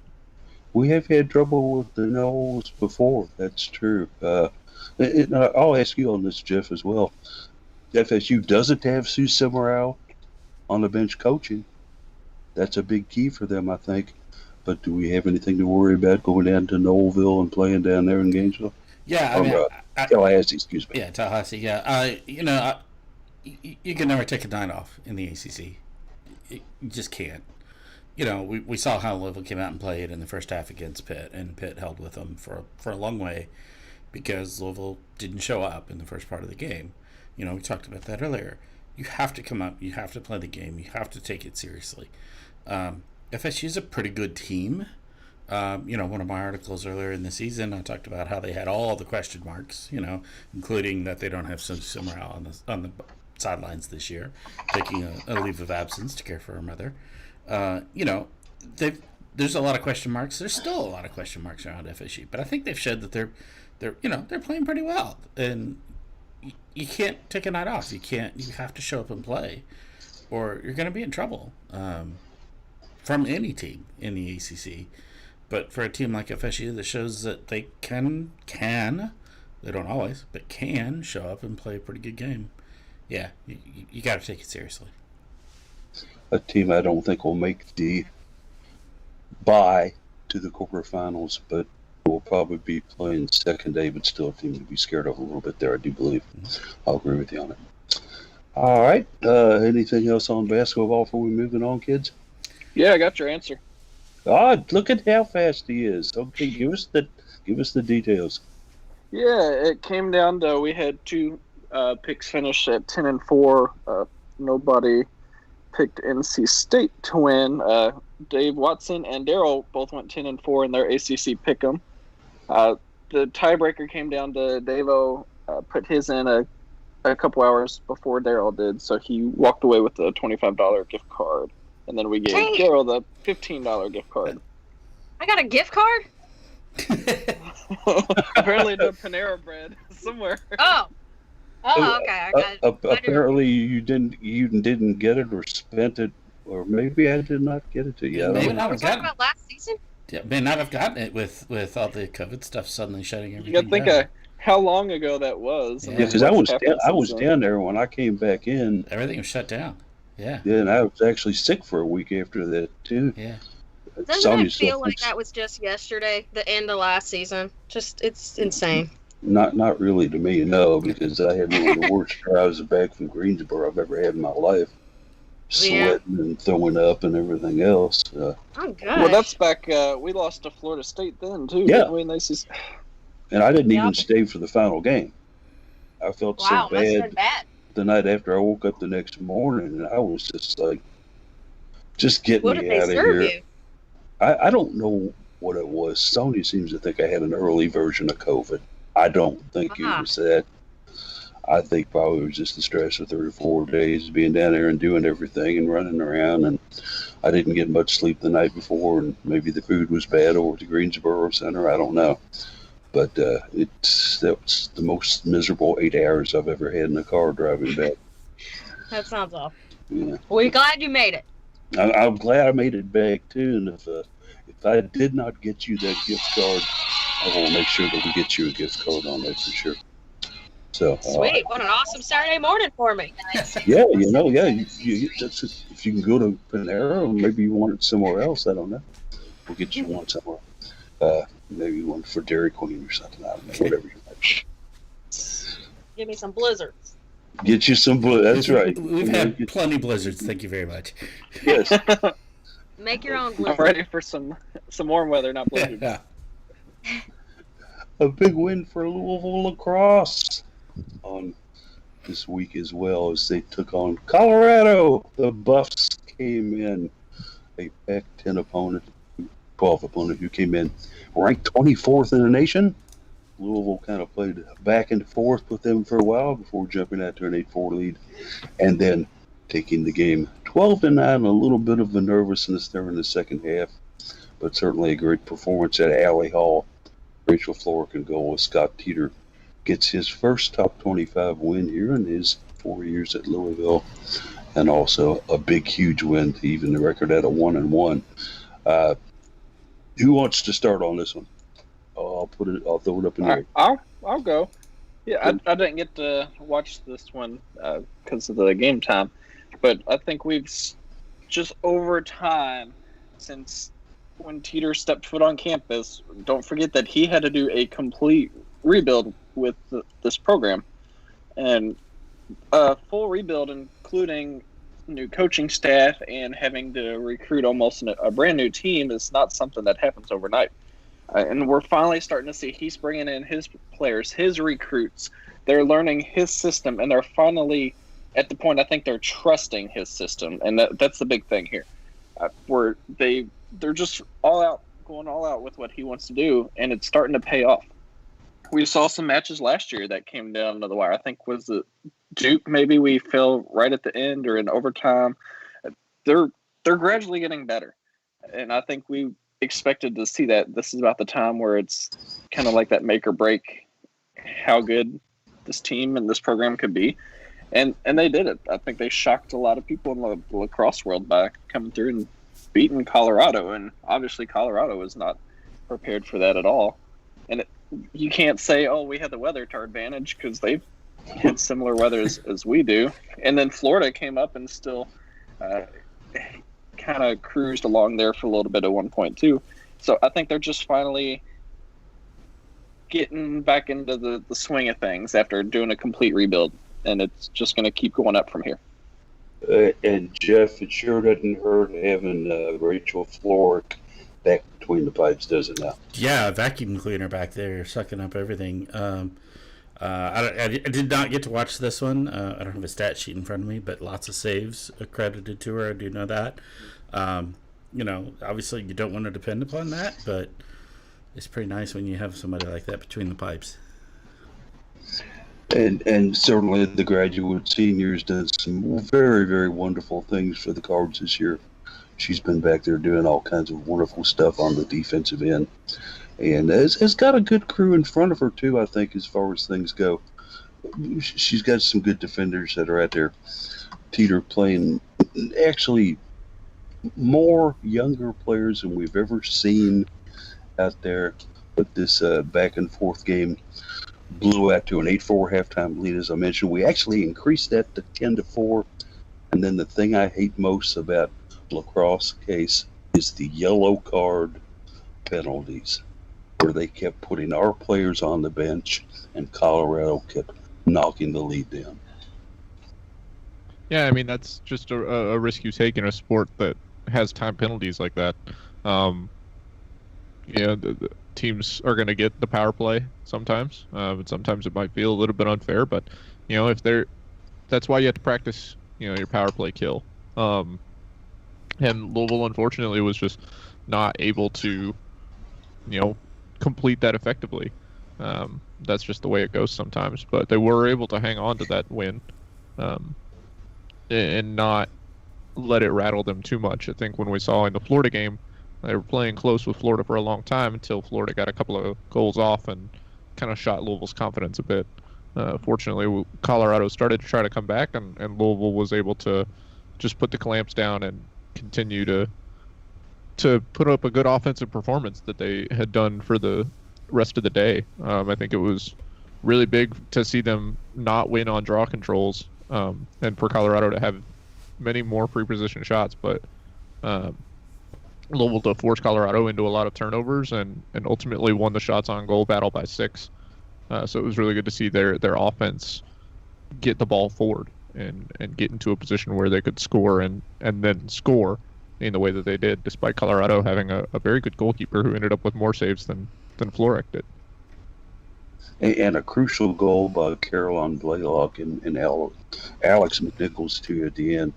A: We have had trouble with the Knowles before. That's true. And I'll ask you on this, Jeff, as well. FSU doesn't have Sue Semrau on the bench coaching. That's a big key for them, I think. But do we have anything to worry about going down to Knowleville and playing down there in Gainesville?
E: Yeah,
A: Tallahassee, excuse me.
E: Yeah, Tallahassee. Yeah, you can never take a night off in the ACC. You just can't. We saw how Louisville came out and played in the first half against Pitt, and Pitt held with them for a long way because Louisville didn't show up in the first part of the game. We talked about that earlier. You have to come up. You have to play the game. You have to take it seriously. FSU is a pretty good team. One of my articles earlier in the season, I talked about how they had all the question marks, including that they don't have Semrau on sidelines this year, taking a leave of absence to care for her mother. There's a lot of question marks. There's still a lot of question marks around FSU, but I think they've showed that they're playing pretty well, and you can't take a night off. You have to show up and play, or you're going to be in trouble from any team in the ACC. But for a team like FSU that shows that they can, they don't always, but can show up and play a pretty good game, yeah, you got to take it seriously.
A: A team I don't think will make the bye to the quarterfinals, but will probably be playing second day, but still a team to be scared of a little bit there, I do believe. I'll agree with you on it. All right. Anything else on basketball before we moving on, kids?
C: Yeah, I got your answer.
A: Look at how fast he is. Okay, give us the details.
C: Yeah, it came down to we had two picks finish at 10-4. Nobody picked NC State to win. Dave Watson and Daryl both went 10-4 in their ACC pick'em. The tiebreaker came down to Davo put his in a couple hours before Daryl did, so he walked away with a $25 gift card, and then we gave Daryl the $15 gift card.
D: I got a gift card?
C: Apparently to Panera Bread somewhere.
D: Oh, okay. I got it.
A: Apparently you didn't get it or spent it, or maybe I did not get it to you.
E: Maybe
D: We're talking about last season?
E: Yeah, may not have gotten it with all the COVID stuff suddenly shutting everything
C: You got to think
E: down.
C: how long ago that was.
E: Yeah,
A: because I was down there when I came back in.
E: Everything was shut down. Yeah.
A: Yeah, and I was actually sick for a week after that too.
E: Yeah.
D: Doesn't it feel like that was just yesterday, the end of last season? It's insane.
A: Not really to me, no, because I had one of the worst drives back from Greensboro I've ever had in my life. Sweating and throwing up and everything else.
D: Oh, gosh.
C: Well, that's back. We lost to Florida State then too.
A: Yeah.
C: Didn't we?
A: And I didn't even stay for the final game. I felt so bad the night after I woke up the next morning, and I was just like, just get
D: what
A: me
D: did
A: out
D: they
A: of
D: serve
A: here.
D: You?
A: I don't know what it was. Sony seems to think I had an early version of COVID. I don't think it was that. I think probably it was just the stress of 3 or 4 days being down there and doing everything and running around, and I didn't get much sleep the night before, and maybe the food was bad over at the Greensboro Center. I don't know. But that was the most miserable 8 hours I've ever had in a car driving back.
D: That sounds awful.
A: Yeah.
D: We're glad you made it.
A: I'm glad I made it back too, and if I did not get you that gift card, I will make sure that we get you a gift card on that for sure. So
D: sweet, what an awesome Saturday morning for me.
A: Yeah, if you can go to Panera, or maybe you want it somewhere else, I don't know. We'll get you one somewhere. Maybe one for Dairy Queen or something. I don't know, whatever you like.
D: Give me some blizzards.
A: Get you some That's right.
E: We've had plenty of blizzards. Thank you very much.
A: Yes.
D: Make your own blizzard.
C: I'm ready for some warm weather, not blizzards.
E: Yeah.
A: A big win for Louisville lacrosse on this week as well as they took on Colorado. The Buffs came in a Pac-10 opponent, 12 opponent who came in ranked 24th in the nation. Louisville kind of played back and forth with them for a while before jumping out to an 8-4 lead and then taking the game 12-9, a little bit of a nervousness there in the second half, but certainly a great performance at Alley Hall. Rachel Floric in goal as Scott Teeter gets his first top 25 win here in his 4 years at Louisville, and also a big, huge win to even the record at a 1-1. Who wants to start on this one? I'll throw it up in the air.
C: I'll go. Yeah, I didn't get to watch this one because of the game time, but I think we've just over time since when Teeter stepped foot on campus, don't forget that he had to do a complete rebuild with this program, and a full rebuild, including new coaching staff and having to recruit almost a brand new team, is not something that happens overnight. And we're finally starting to see he's bringing in his players, his recruits. They're learning his system, and they're finally at the point I think they're trusting his system, and that's the big thing here. Where they're just going all out with what he wants to do, and it's starting to pay off. We saw some matches last year that came down to the wire. I think was the Duke, maybe we fell right at the end or in overtime. They're gradually getting better, and I think we expected to see that. This is about the time where it's kind of like that make or break how good this team and this program could be, and they did it. I think they shocked a lot of people in the lacrosse world by coming through and beating Colorado, and obviously Colorado is not prepared for that at all. And you can't say, oh, we had the weather to our advantage, because they've had similar weather as we do. And then Florida came up and still kind of cruised along there for a little bit at one point too. So I think they're just finally getting back into the swing of things after doing a complete rebuild, and it's just going to keep going up from here.
A: And Jeff, it sure doesn't hurt having Rachel Floric back between the pipes, does it now?
E: Yeah, vacuum cleaner back there, sucking up everything. I did not get to watch this one. I don't have a stat sheet in front of me, but lots of saves accredited to her. I do know that. Obviously you don't want to depend upon that, but it's pretty nice when you have somebody like that between the pipes.
A: And certainly the graduate seniors did some very, very wonderful things for the Cards this year. She's been back there doing all kinds of wonderful stuff on the defensive end. And has got a good crew in front of her, too, I think, as far as things go. She's got some good defenders that are out there. Teeter playing actually more younger players than we've ever seen out there. But this back and forth game blew out to an 8-4 halftime lead, as I mentioned. We actually increased that to 10-4. And then the thing I hate most about lacrosse case is the yellow card penalties, where they kept putting our players on the bench and Colorado kept knocking the lead down.
B: Yeah, I mean, that's just a risk you take in a sport that has time penalties like that. The teams are going to get the power play sometimes, but sometimes it might feel a little bit unfair. But that's why you have to practice, your power play kill. And Louisville, unfortunately, was just not able to, complete that effectively. That's just the way it goes sometimes. But they were able to hang on to that win, and not let it rattle them too much. I think when we saw in the Florida game, they were playing close with Florida for a long time until Florida got a couple of goals off and kind of shot Louisville's confidence a bit. Fortunately, Colorado started to try to come back, and Louisville was able to just put the clamps down and continue to put up a good offensive performance that they had done for the rest of the day. I think it was really big to see them not win on draw controls, and for Colorado to have many more pre-position shots, but Louisville to force Colorado into a lot of turnovers and ultimately won the shots on goal battle by 6. So it was really good to see their offense get the ball forward and get into a position where they could score and then score in the way that they did, despite Colorado having a very good goalkeeper who ended up with more saves than Florek did.
A: And a crucial goal by Caroline Blaylock and Alex McNichols, too, at the end.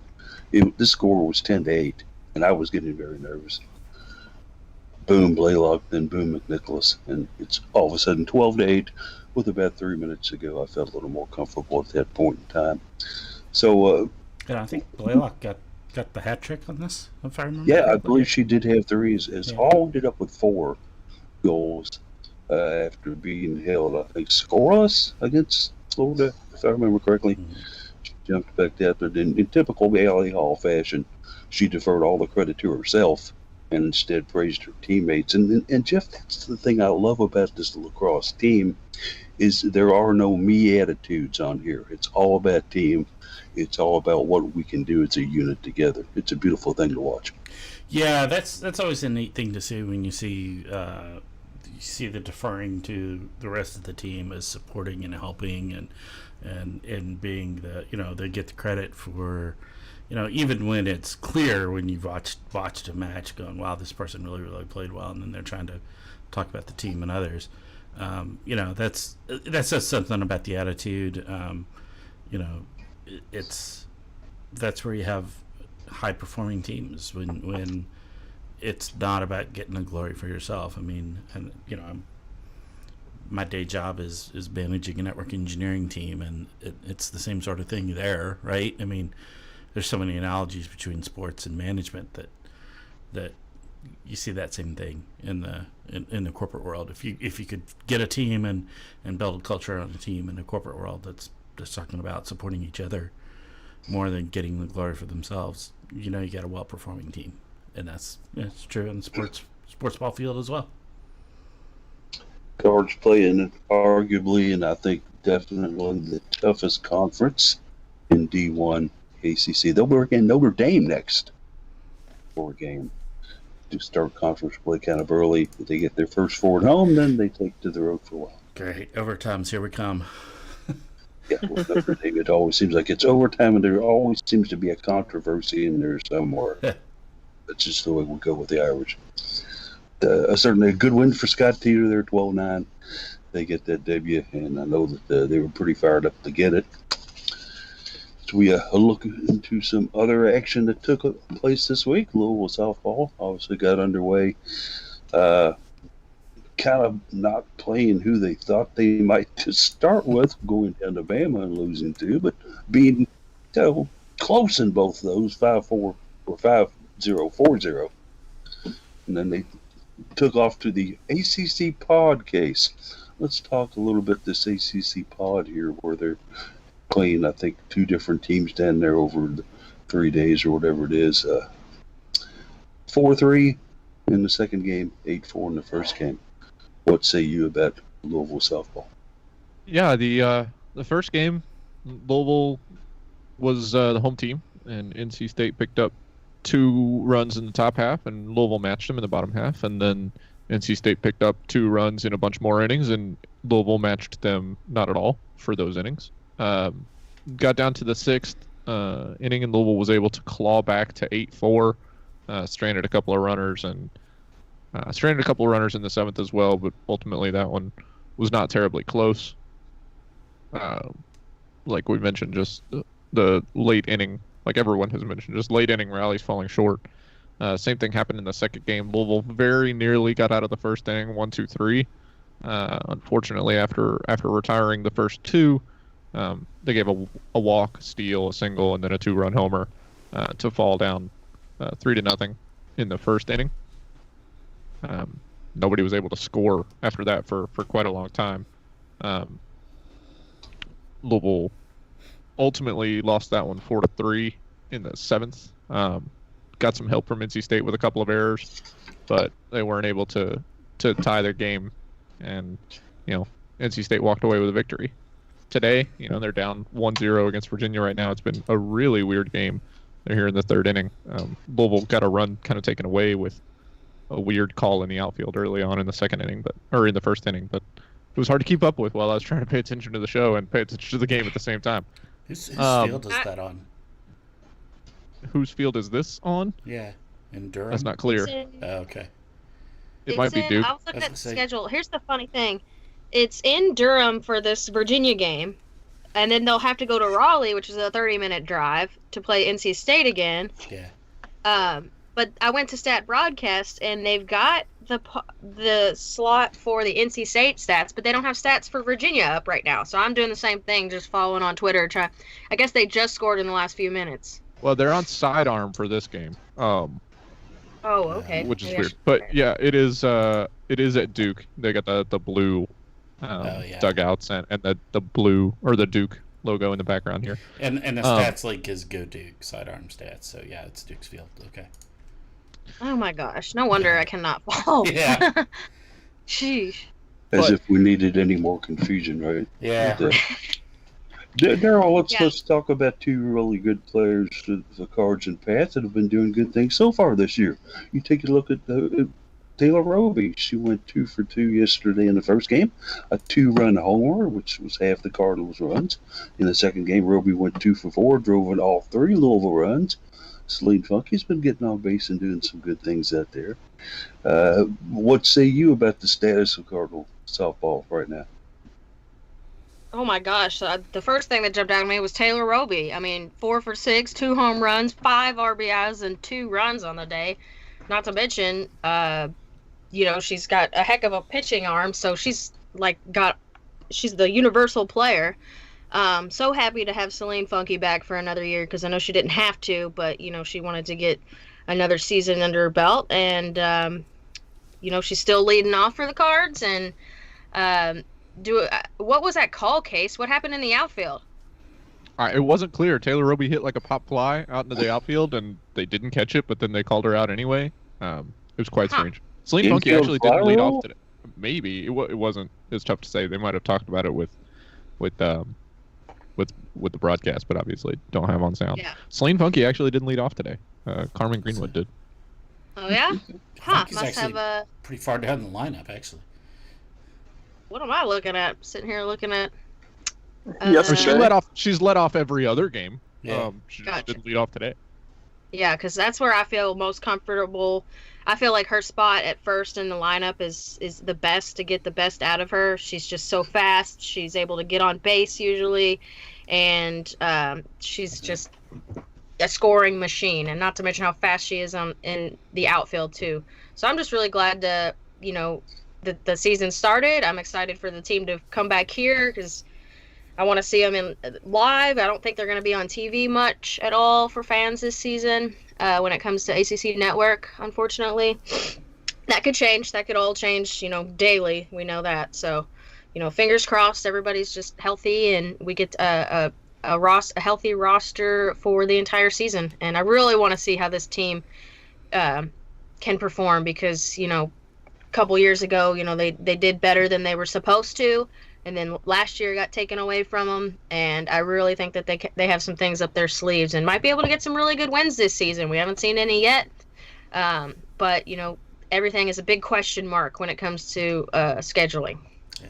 A: The score was 10-8, and I was getting very nervous. Boom, Blaylock, then boom, McNichols. And it's all of a sudden 12-8 with about 3 minutes to go. I felt a little more comfortable at that point in time. So,
E: I think Blaylock got the hat trick on this, if I remember.
A: Yeah, I believe she did have 3. As Hall ended up with 4 goals after being held, I think, scoreless against Florida, if I remember correctly. Mm-hmm. She jumped back out there. In typical Allie Hall fashion, she deferred all the credit to herself and instead praised her teammates. And Jeff, that's the thing I love about this lacrosse team, is there are no me attitudes on here. It's all about team. It's all about what we can do as a unit together. It's a beautiful thing to watch.
E: Yeah, that's always a neat thing to see when you see the deferring to the rest of the team as supporting and helping and being they get the credit for, even when it's clear when you've watched a match going, wow, this person really, really played well, and then they're trying to talk about the team and others. That says something about the attitude. That's where you have high performing teams when it's not about getting the glory for yourself. I mean, and my day job is managing a network engineering team, and it's the same sort of thing there, right? I mean, there's so many analogies between sports and management that you see that same thing in the corporate world. If you could get a team and build a culture on a team in the corporate world that's talking about supporting each other more than getting the glory for themselves, you got a well-performing team, and that's true in the sports ball field as well.
A: Cards playing arguably, and I think definitely the toughest conference in D1 ACC. They'll be working Notre Dame next for a game to start conference play kind of early. If they get their first 4 at home, then they take to the road for a while.
E: Great. Overtime's here we come.
A: Yeah, with Notre Dame, it always seems like it's overtime, and there always seems to be a controversy in there somewhere. That's just the way we go with the Irish. Certainly a good win for Scott Teeter there, 12-9. They get that W, and I know that they were pretty fired up to get it. So we look into some other action that took place this week. Louisville softball obviously got underway. Kind of not playing who they thought they might to start with, going down to Bama and losing 2, but being close in both those, 5-4 or 5-0, 4-0. And then they took off to the ACC pod case. Let's talk a little bit this ACC pod here, where they're playing, I think, 2 different teams down there over the 3 days or whatever it is. 4-3 in the second game, 8-4 in the first game. What say you about Louisville softball?
B: Yeah, the first game, Louisville was the home team, and NC State picked up 2 runs in the top half, and Louisville matched them in the bottom half, and then NC State picked up 2 runs in a bunch more innings, and Louisville matched them not at all for those innings. Got down to the 6th inning, and Louisville was able to claw back to 8-4, stranded a couple of runners, and stranded a couple of runners in the 7th as well, but ultimately that one was not terribly close. Like we mentioned, just the late inning, like everyone has mentioned, just late inning rallies falling short. Same thing happened in the second game. Louisville very nearly got out of the first inning, 1-2-3. Unfortunately, after retiring the first 2, they gave a walk, steal, a single, and then a 2-run homer to fall down 3-0 in the first inning. Nobody was able to score after that for quite a long time. Louisville ultimately lost that one 4-3 in the 7th. Got some help from NC State with a couple of errors, but they weren't able to tie their game, and NC State walked away with a victory. Today, they're down 1-0 against Virginia right now. It's been a really weird game. They're here in the 3rd inning. Louisville got a run kind of taken away with a weird call in the outfield early on in the second inning, or in the first inning, but it was hard to keep up with while I was trying to pay attention to the show and pay attention to the game at the same time.
E: Whose field is that on?
B: Whose field is this on?
E: Yeah, in Durham.
B: That's not clear.
E: Okay.
B: It might be Duke.
D: I was looking at the schedule. Here's the funny thing. It's in Durham for this Virginia game, and then they'll have to go to Raleigh, which is a 30-minute drive, to play NC State again.
E: Yeah.
D: But I went to Stat Broadcast, and they've got the slot for the NC State stats, but they don't have stats for Virginia up right now. So I'm doing the same thing, just following on Twitter. I guess they just scored in the last few minutes.
B: Well, they're on sidearm for this game.
D: Oh, okay.
B: Which is weird. But yeah, it is at Duke. They got the blue dugouts and the blue, or the Duke logo in the background here.
E: And the stats link is Go Duke sidearm stats. So yeah, it's Duke's field. Okay.
D: Oh my gosh! No wonder I cannot fall.
E: Yeah.
D: Sheesh.
A: As if we needed any more confusion, right?
E: Yeah.
A: Daryl, let's talk about 2 really good players, the Cards and Pat, that have been doing good things so far this year. You take a look at Taylor Roby. She went 2 for 2 yesterday in the first game, a 2-run homer, which was half the Cardinals' runs. In the second game, Roby went 2 for 4, drove in all 3 Louisville runs. Celine Funky's been getting on base and doing some good things out there. What say you about the status of Cardinal softball right now?
D: Oh my gosh! The first thing that jumped out at me was Taylor Roby. I mean, 4 for 6, 2 home runs, 5 RBIs, and 2 runs on the day. Not to mention, she's got a heck of a pitching arm, so she's she's the universal player. So happy to have Celine Funky back for another year because I know she didn't have to, but she wanted to get another season under her belt, and she's still leading off for the Cards. And what was that call, Case? What happened in the outfield?
B: It wasn't clear. Taylor Roby hit like a pop fly out into the outfield, and they didn't catch it, but then they called her out anyway. It was quite strange. Celine Funky actually didn't lead off today. Maybe it wasn't. It's tough to say. They might have talked about it with the broadcast, but obviously don't have on sound.
D: Yeah.
B: Celine Funky actually didn't lead off today. Carmen Greenwood did.
D: Oh yeah?
E: Must have pretty far down the lineup actually.
D: What am I looking at? Sitting here looking at.
B: She's let off every other game.
E: Yeah.
B: She didn't lead off today.
D: Yeah, because that's where I feel most comfortable. I feel like her spot at first in the lineup is the best to get the best out of her. She's just so fast. She's able to get on base usually, and she's just a scoring machine. And not to mention how fast she is in the outfield too. So I'm just really glad to the season started. I'm excited for the team to come back here because I want to see them in live. I don't think they're going to be on TV much at all for fans this season when it comes to ACC Network, unfortunately. That could change. That could all change, daily. We know that. So, fingers crossed everybody's just healthy and we get a healthy roster for the entire season. And I really want to see how this team can perform because, a couple years ago, they did better than they were supposed to. And then last year got taken away from them, and I really think that they have some things up their sleeves and might be able to get some really good wins this season. We haven't seen any yet, but everything is a big question mark when it comes to scheduling.
E: Yeah.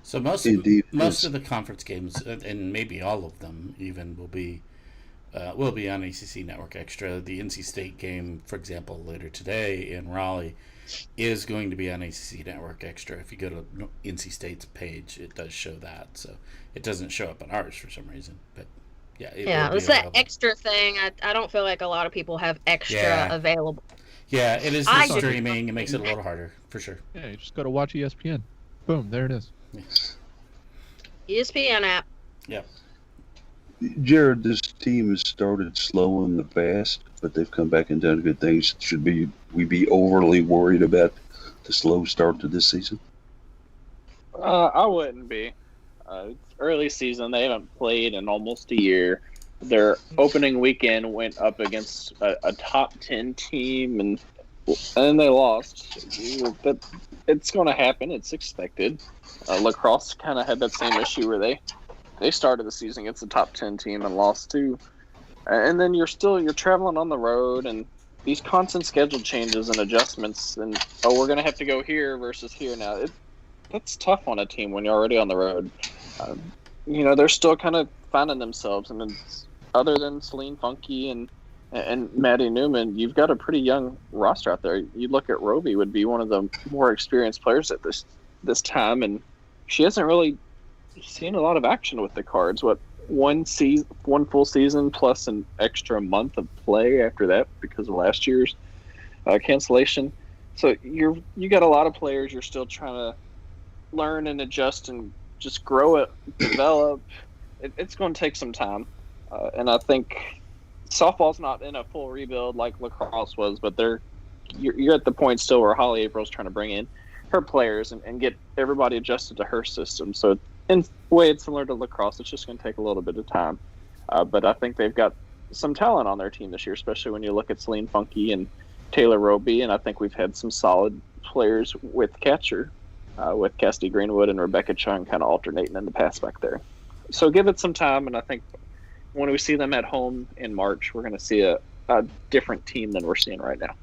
E: So most of the conference games, and maybe all of them even, will be on ACC Network Extra. The NC State game, for example, later today in Raleigh, is going to be on ACC Network Extra. If you go to NC State's page, it does show that. So it doesn't show up on ours for some reason. But yeah,
D: it's that extra thing. I don't feel like a lot of people have extra available.
E: Yeah, it is the streaming. It makes it a little harder for sure.
B: Yeah, you just got to watch ESPN. Boom, there it is.
E: Yeah.
D: ESPN app.
E: Yeah.
A: Jared, this team has started slow in the past, but they've come back and done good things. Should we be overly worried about the slow start to this season?
C: I wouldn't be. It's early season. They haven't played in almost a year. Their opening weekend went up against a top 10 team, and they lost. But it's going to happen. It's expected. Lacrosse kind of had that same issue where they started the season against the top 10 team and lost too. And then you're traveling on the road and these constant schedule changes and adjustments and, we're going to have to go here versus here now. That's tough on a team when you're already on the road. They're still kind of finding themselves. And other than Celine Funky and Maddie Newman, you've got a pretty young roster out there. You look at Roby would be one of the more experienced players at this time, and she hasn't really seen a lot of action with the Cards. One full season plus an extra month of play after that because of last year's cancellation. So you got a lot of players you're still trying to learn and adjust and just grow it, develop. It's going to take some time, and I think softball's not in a full rebuild like lacrosse was, but you're at the point still where Holly April's trying to bring in her players and get everybody adjusted to her system. So in a way, it's similar to lacrosse. It's just going to take a little bit of time. But I think they've got some talent on their team this year, especially when you look at Celine Funky and Taylor Roby. And I think we've had some solid players with catcher, with Cassidy Greenwood and Rebecca Chung kind of alternating in the pass back there. So give it some time. And I think when we see them at home in March, we're going to see a different team than we're seeing right now.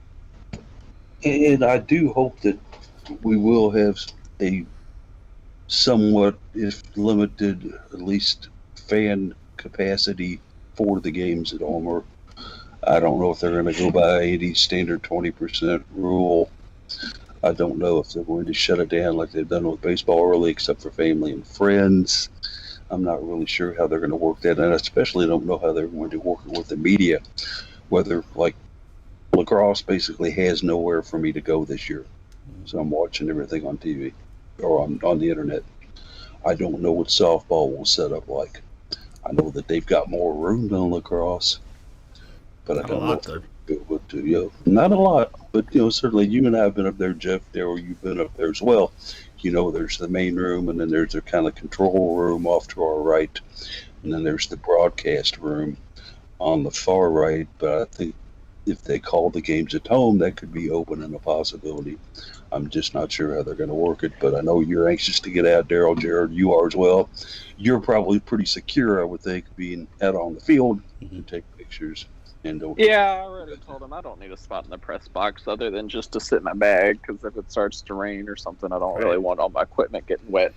A: And I do hope that we will have a somewhat, if limited, at least fan capacity for the games at home. I don't know if they're going to go by any standard 20% rule. I don't know if they're going to shut it down like they've done with baseball early, except for family and friends. I'm not really sure how they're going to work that, and I especially don't know how they're going to work it with the media, whether, like, lacrosse basically has nowhere for me to go this year. So I'm watching everything on TV. or on the internet. I don't know what softball will set up like. I know that they've got more room than lacrosse, but I
E: Not a
A: don't know
E: lot,
A: if
E: though.
A: they'll be able to. Not a lot, but certainly you and I have been up there, Jeff. Daryl, you've been up there as well. There's the main room, and then there's a kind of control room off to our right, and then there's the broadcast room on the far right. But I think if they call the games at home, that could be open and a possibility. I'm just not sure how they're going to work it, but I know you're anxious to get out, Daryl. Jared, you are as well. You're probably pretty secure, I would think, being out on the field and take pictures. And don't.
C: Yeah, I already told him I don't need a spot in the press box other than just to sit in my bag, because if it starts to rain or something, I don't really want all my equipment getting wet.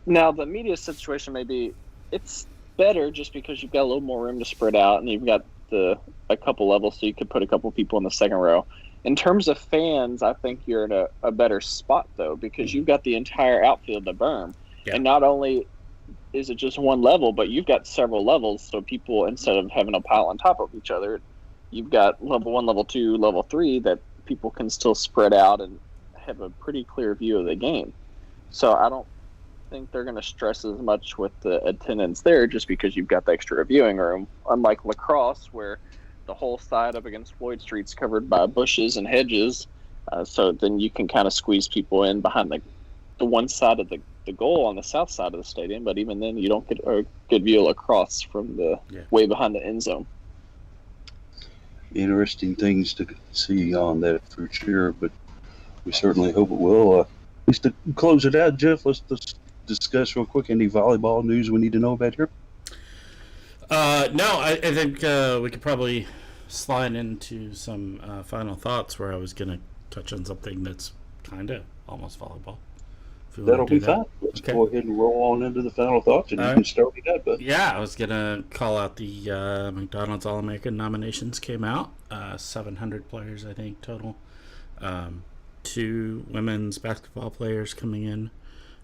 C: Now, the media situation, maybe it's better just because you've got a little more room to spread out, and you've got a couple levels, so you could put a couple people in the second row. In terms of fans, I think you're in a better spot, though, because you've got the entire outfield to berm.
E: Yeah.
C: And not only is it just one level, but you've got several levels, so people, instead of having a pile on top of each other, you've got level 1, level 2, level 3 that people can still spread out and have a pretty clear view of the game. So I don't think they're going to stress as much with the attendance there, just because you've got the extra viewing room, unlike lacrosse, where the whole side up against Floyd Street's covered by bushes and hedges, so then you can kind of squeeze people in behind the one side of the goal on the south side of the stadium, but even then you don't get a good view of lacrosse from the way behind the end zone.
A: Interesting things to see on that for sure, but we certainly hope it will. At least to close it out, Jeff, let's discuss real quick any volleyball news we need to know about here.
E: No, I think we could probably slide into some final thoughts where I was going to touch on something that's kind of almost volleyball.
A: That'll be fine. Let's go ahead and roll on into the final thoughts, and you can start with that, bud.
E: Yeah, I was going to call out the McDonald's All-American nominations came out. 700 players, I think, total. 2 women's basketball players coming in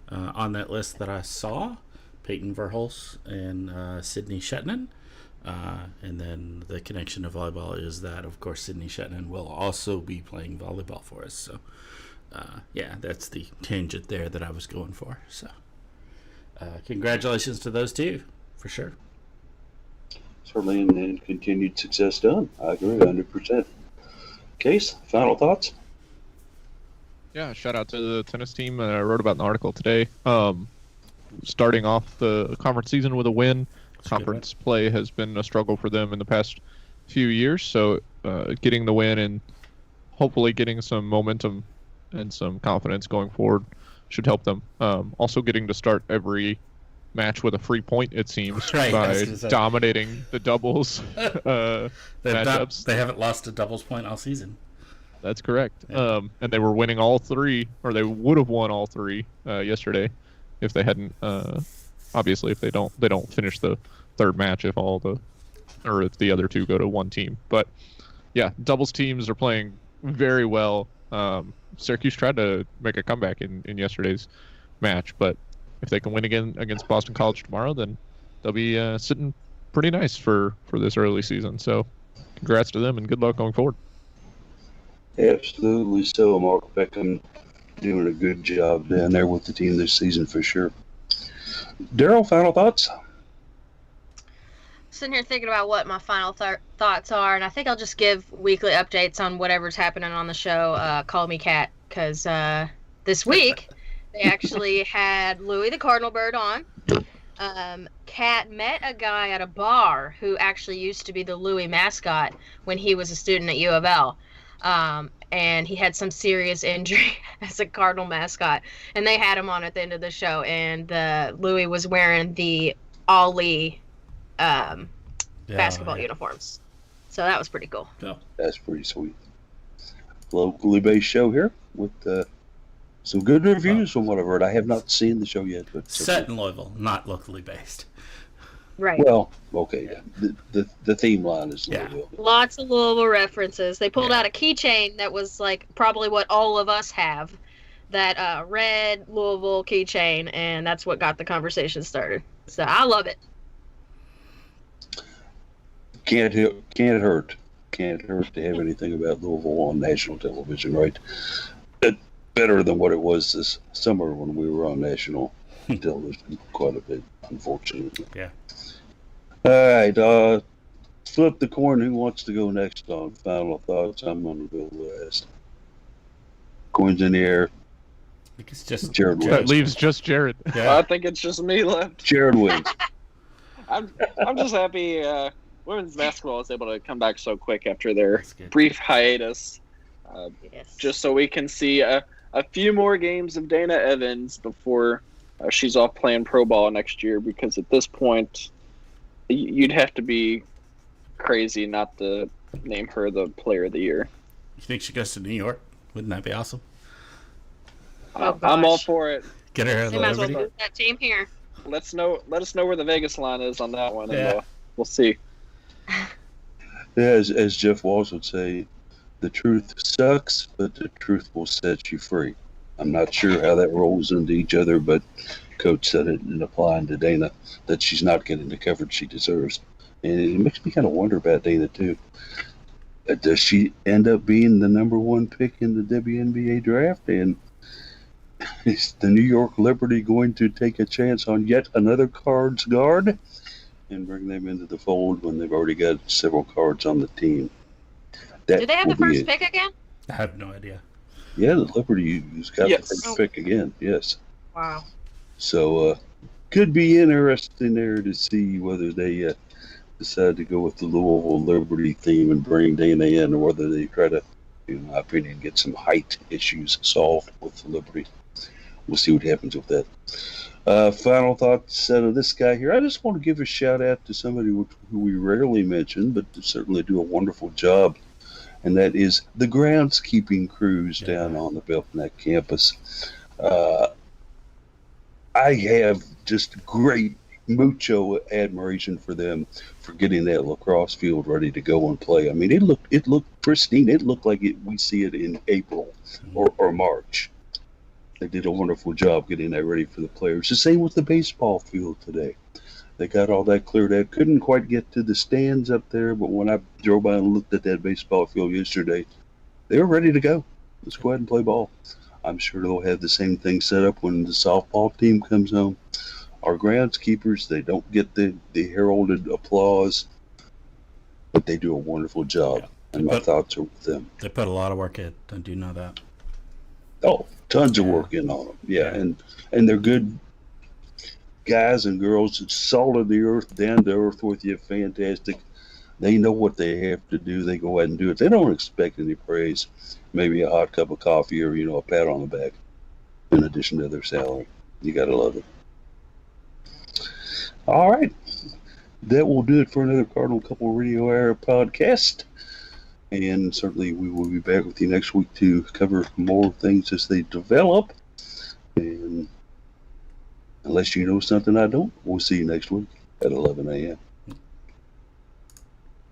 E: on that list that I saw. Peyton Verhulst and Sydney Shetland. And then the connection to volleyball is that, of course, Sydney Shetland will also be playing volleyball for us. So, that's the tangent there that I was going for. So, congratulations to those 2, for sure.
A: Certainly, and continued success done. I agree 100%. Case, final thoughts?
B: Yeah, shout out to the tennis team. I wrote about an article today. Starting off the conference season with a win. Conference play has been a struggle for them in the past few years, so getting the win and hopefully getting some momentum and some confidence going forward should help them. Also getting to start every match with a free point, it seems, by dominating the doubles matchups.
E: They haven't lost a doubles point all season.
B: That's correct. Yeah. And they were winning all 3, or they would have won all 3 yesterday if they hadn't. Obviously, if they don't finish the third match, if if the other 2 go to one team. But yeah, doubles teams are playing very well. Syracuse tried to make a comeback in yesterday's match, but if they can win again against Boston College tomorrow, then they'll be sitting pretty nice for this early season. So congrats to them and good luck going forward.
A: Absolutely so. Mark Beckham doing a good job down there with the team this season for sure. Daryl, final thoughts?
D: Sitting here thinking about what my final thoughts are, and I think I'll just give weekly updates on whatever's happening on the show. Call me Kat, because this week they actually had Louie the Cardinal bird on. Kat met a guy at a bar who actually used to be the Louie mascot when he was a student at UofL. And he had some serious injury as a Cardinal mascot. And they had him on at the end of the show. And Louie was wearing the Ollie basketball uniforms. So that was pretty cool.
E: Yeah.
A: That's pretty sweet. Locally based show here with some good reviews from what I've heard. I have not seen the show yet. But
E: set in Louisville, not locally based.
D: Right.
A: Well, okay. The theme line is Louisville.
D: Lots of Louisville references. They pulled out a keychain that was like probably what all of us have, that red Louisville keychain, and that's what got the conversation started. So I love it.
A: Can't hurt. Can't hurt to have anything about Louisville on national television, right? better than what it was this summer when we were on national television quite a bit, unfortunately.
E: Yeah.
A: All right, flip the coin. Who wants to go next on final thoughts? I'm going to go last. Coins in the air.
E: I think it's just
A: Jared
B: That
A: wins.
B: leaves just Jared.
E: Yeah.
C: I think it's just me left.
A: Jared wins.
C: I'm just happy women's basketball was able to come back so quick after their
E: That's good.
C: brief hiatus,
D: Yes.
C: just so we can see a few more games of Dana Evans before she's off playing pro ball next year. Because at this point, you'd have to be crazy not to name her the Player of the Year.
E: You think she goes to New York? Wouldn't that be awesome?
D: Oh,
C: I'm all
D: gosh.
C: for it.
E: Get her out of
D: They
E: the
D: might as well
E: Liberty.
D: move that team here.
C: Let us know where the Vegas line is on that one, and
E: Yeah.
C: we'll see.
A: Yeah, as Jeff Walsh would say, the truth sucks, but the truth will set you free. I'm not sure how that rolls into each other, but Coach said it in applying to Dana that she's not getting the coverage she deserves. And it makes me kind of wonder about Dana, too. Does she end up being the number one pick in the WNBA draft? And is the New York Liberty going to take a chance on yet another Cards guard and bring them into the fold when they've already got several Cards on the team? That
D: Did they have
A: will
D: the
A: be
D: first
A: it.
D: pick again?
E: I have no idea.
A: Yeah, the Liberty's got
C: Yes.
A: the first pick again. Yes.
D: Wow.
A: So could be interesting there to see whether they decide to go with the Louisville Liberty theme and bring Dana in, or whether they try to, in my opinion, get some height issues solved with the Liberty. We'll see what happens with that. Final thoughts out of this guy here. I just want to give a shout out to somebody who we rarely mention, but certainly do a wonderful job, and that is the groundskeeping crews down on the Belknap campus. I have just great mucho admiration for them for getting that lacrosse field ready to go and play. I mean, it looked pristine. It looked like we see it in April or March. They did a wonderful job getting that ready for the players. The same with the baseball field today. They got all that cleared out. Couldn't quite get to the stands up there, but when I drove by and looked at that baseball field yesterday, they were ready to go. Let's go ahead and play ball. I'm sure they'll have the same thing set up when the softball team comes home. Our groundskeepers, they don't get the heralded applause, but they do a wonderful job,
E: Yeah.
A: and my thoughts are with them.
E: They put a lot of work in. I do know that.
A: Oh, tons of
E: Yeah.
A: work in on them. Yeah,
E: Yeah.
A: and they're good guys and girls, salt of the earth, down to earth with you, fantastic. They know what they have to do. They go ahead and do it. They don't expect any praise. Maybe a hot cup of coffee or, a pat on the back in addition to their salary. You got to love it. All right. That will do it for another Cardinal Couple Radio Hour podcast. And certainly we will be back with you next week to cover more things as they develop. And unless you know something I don't, we'll see you next week at 11 a.m.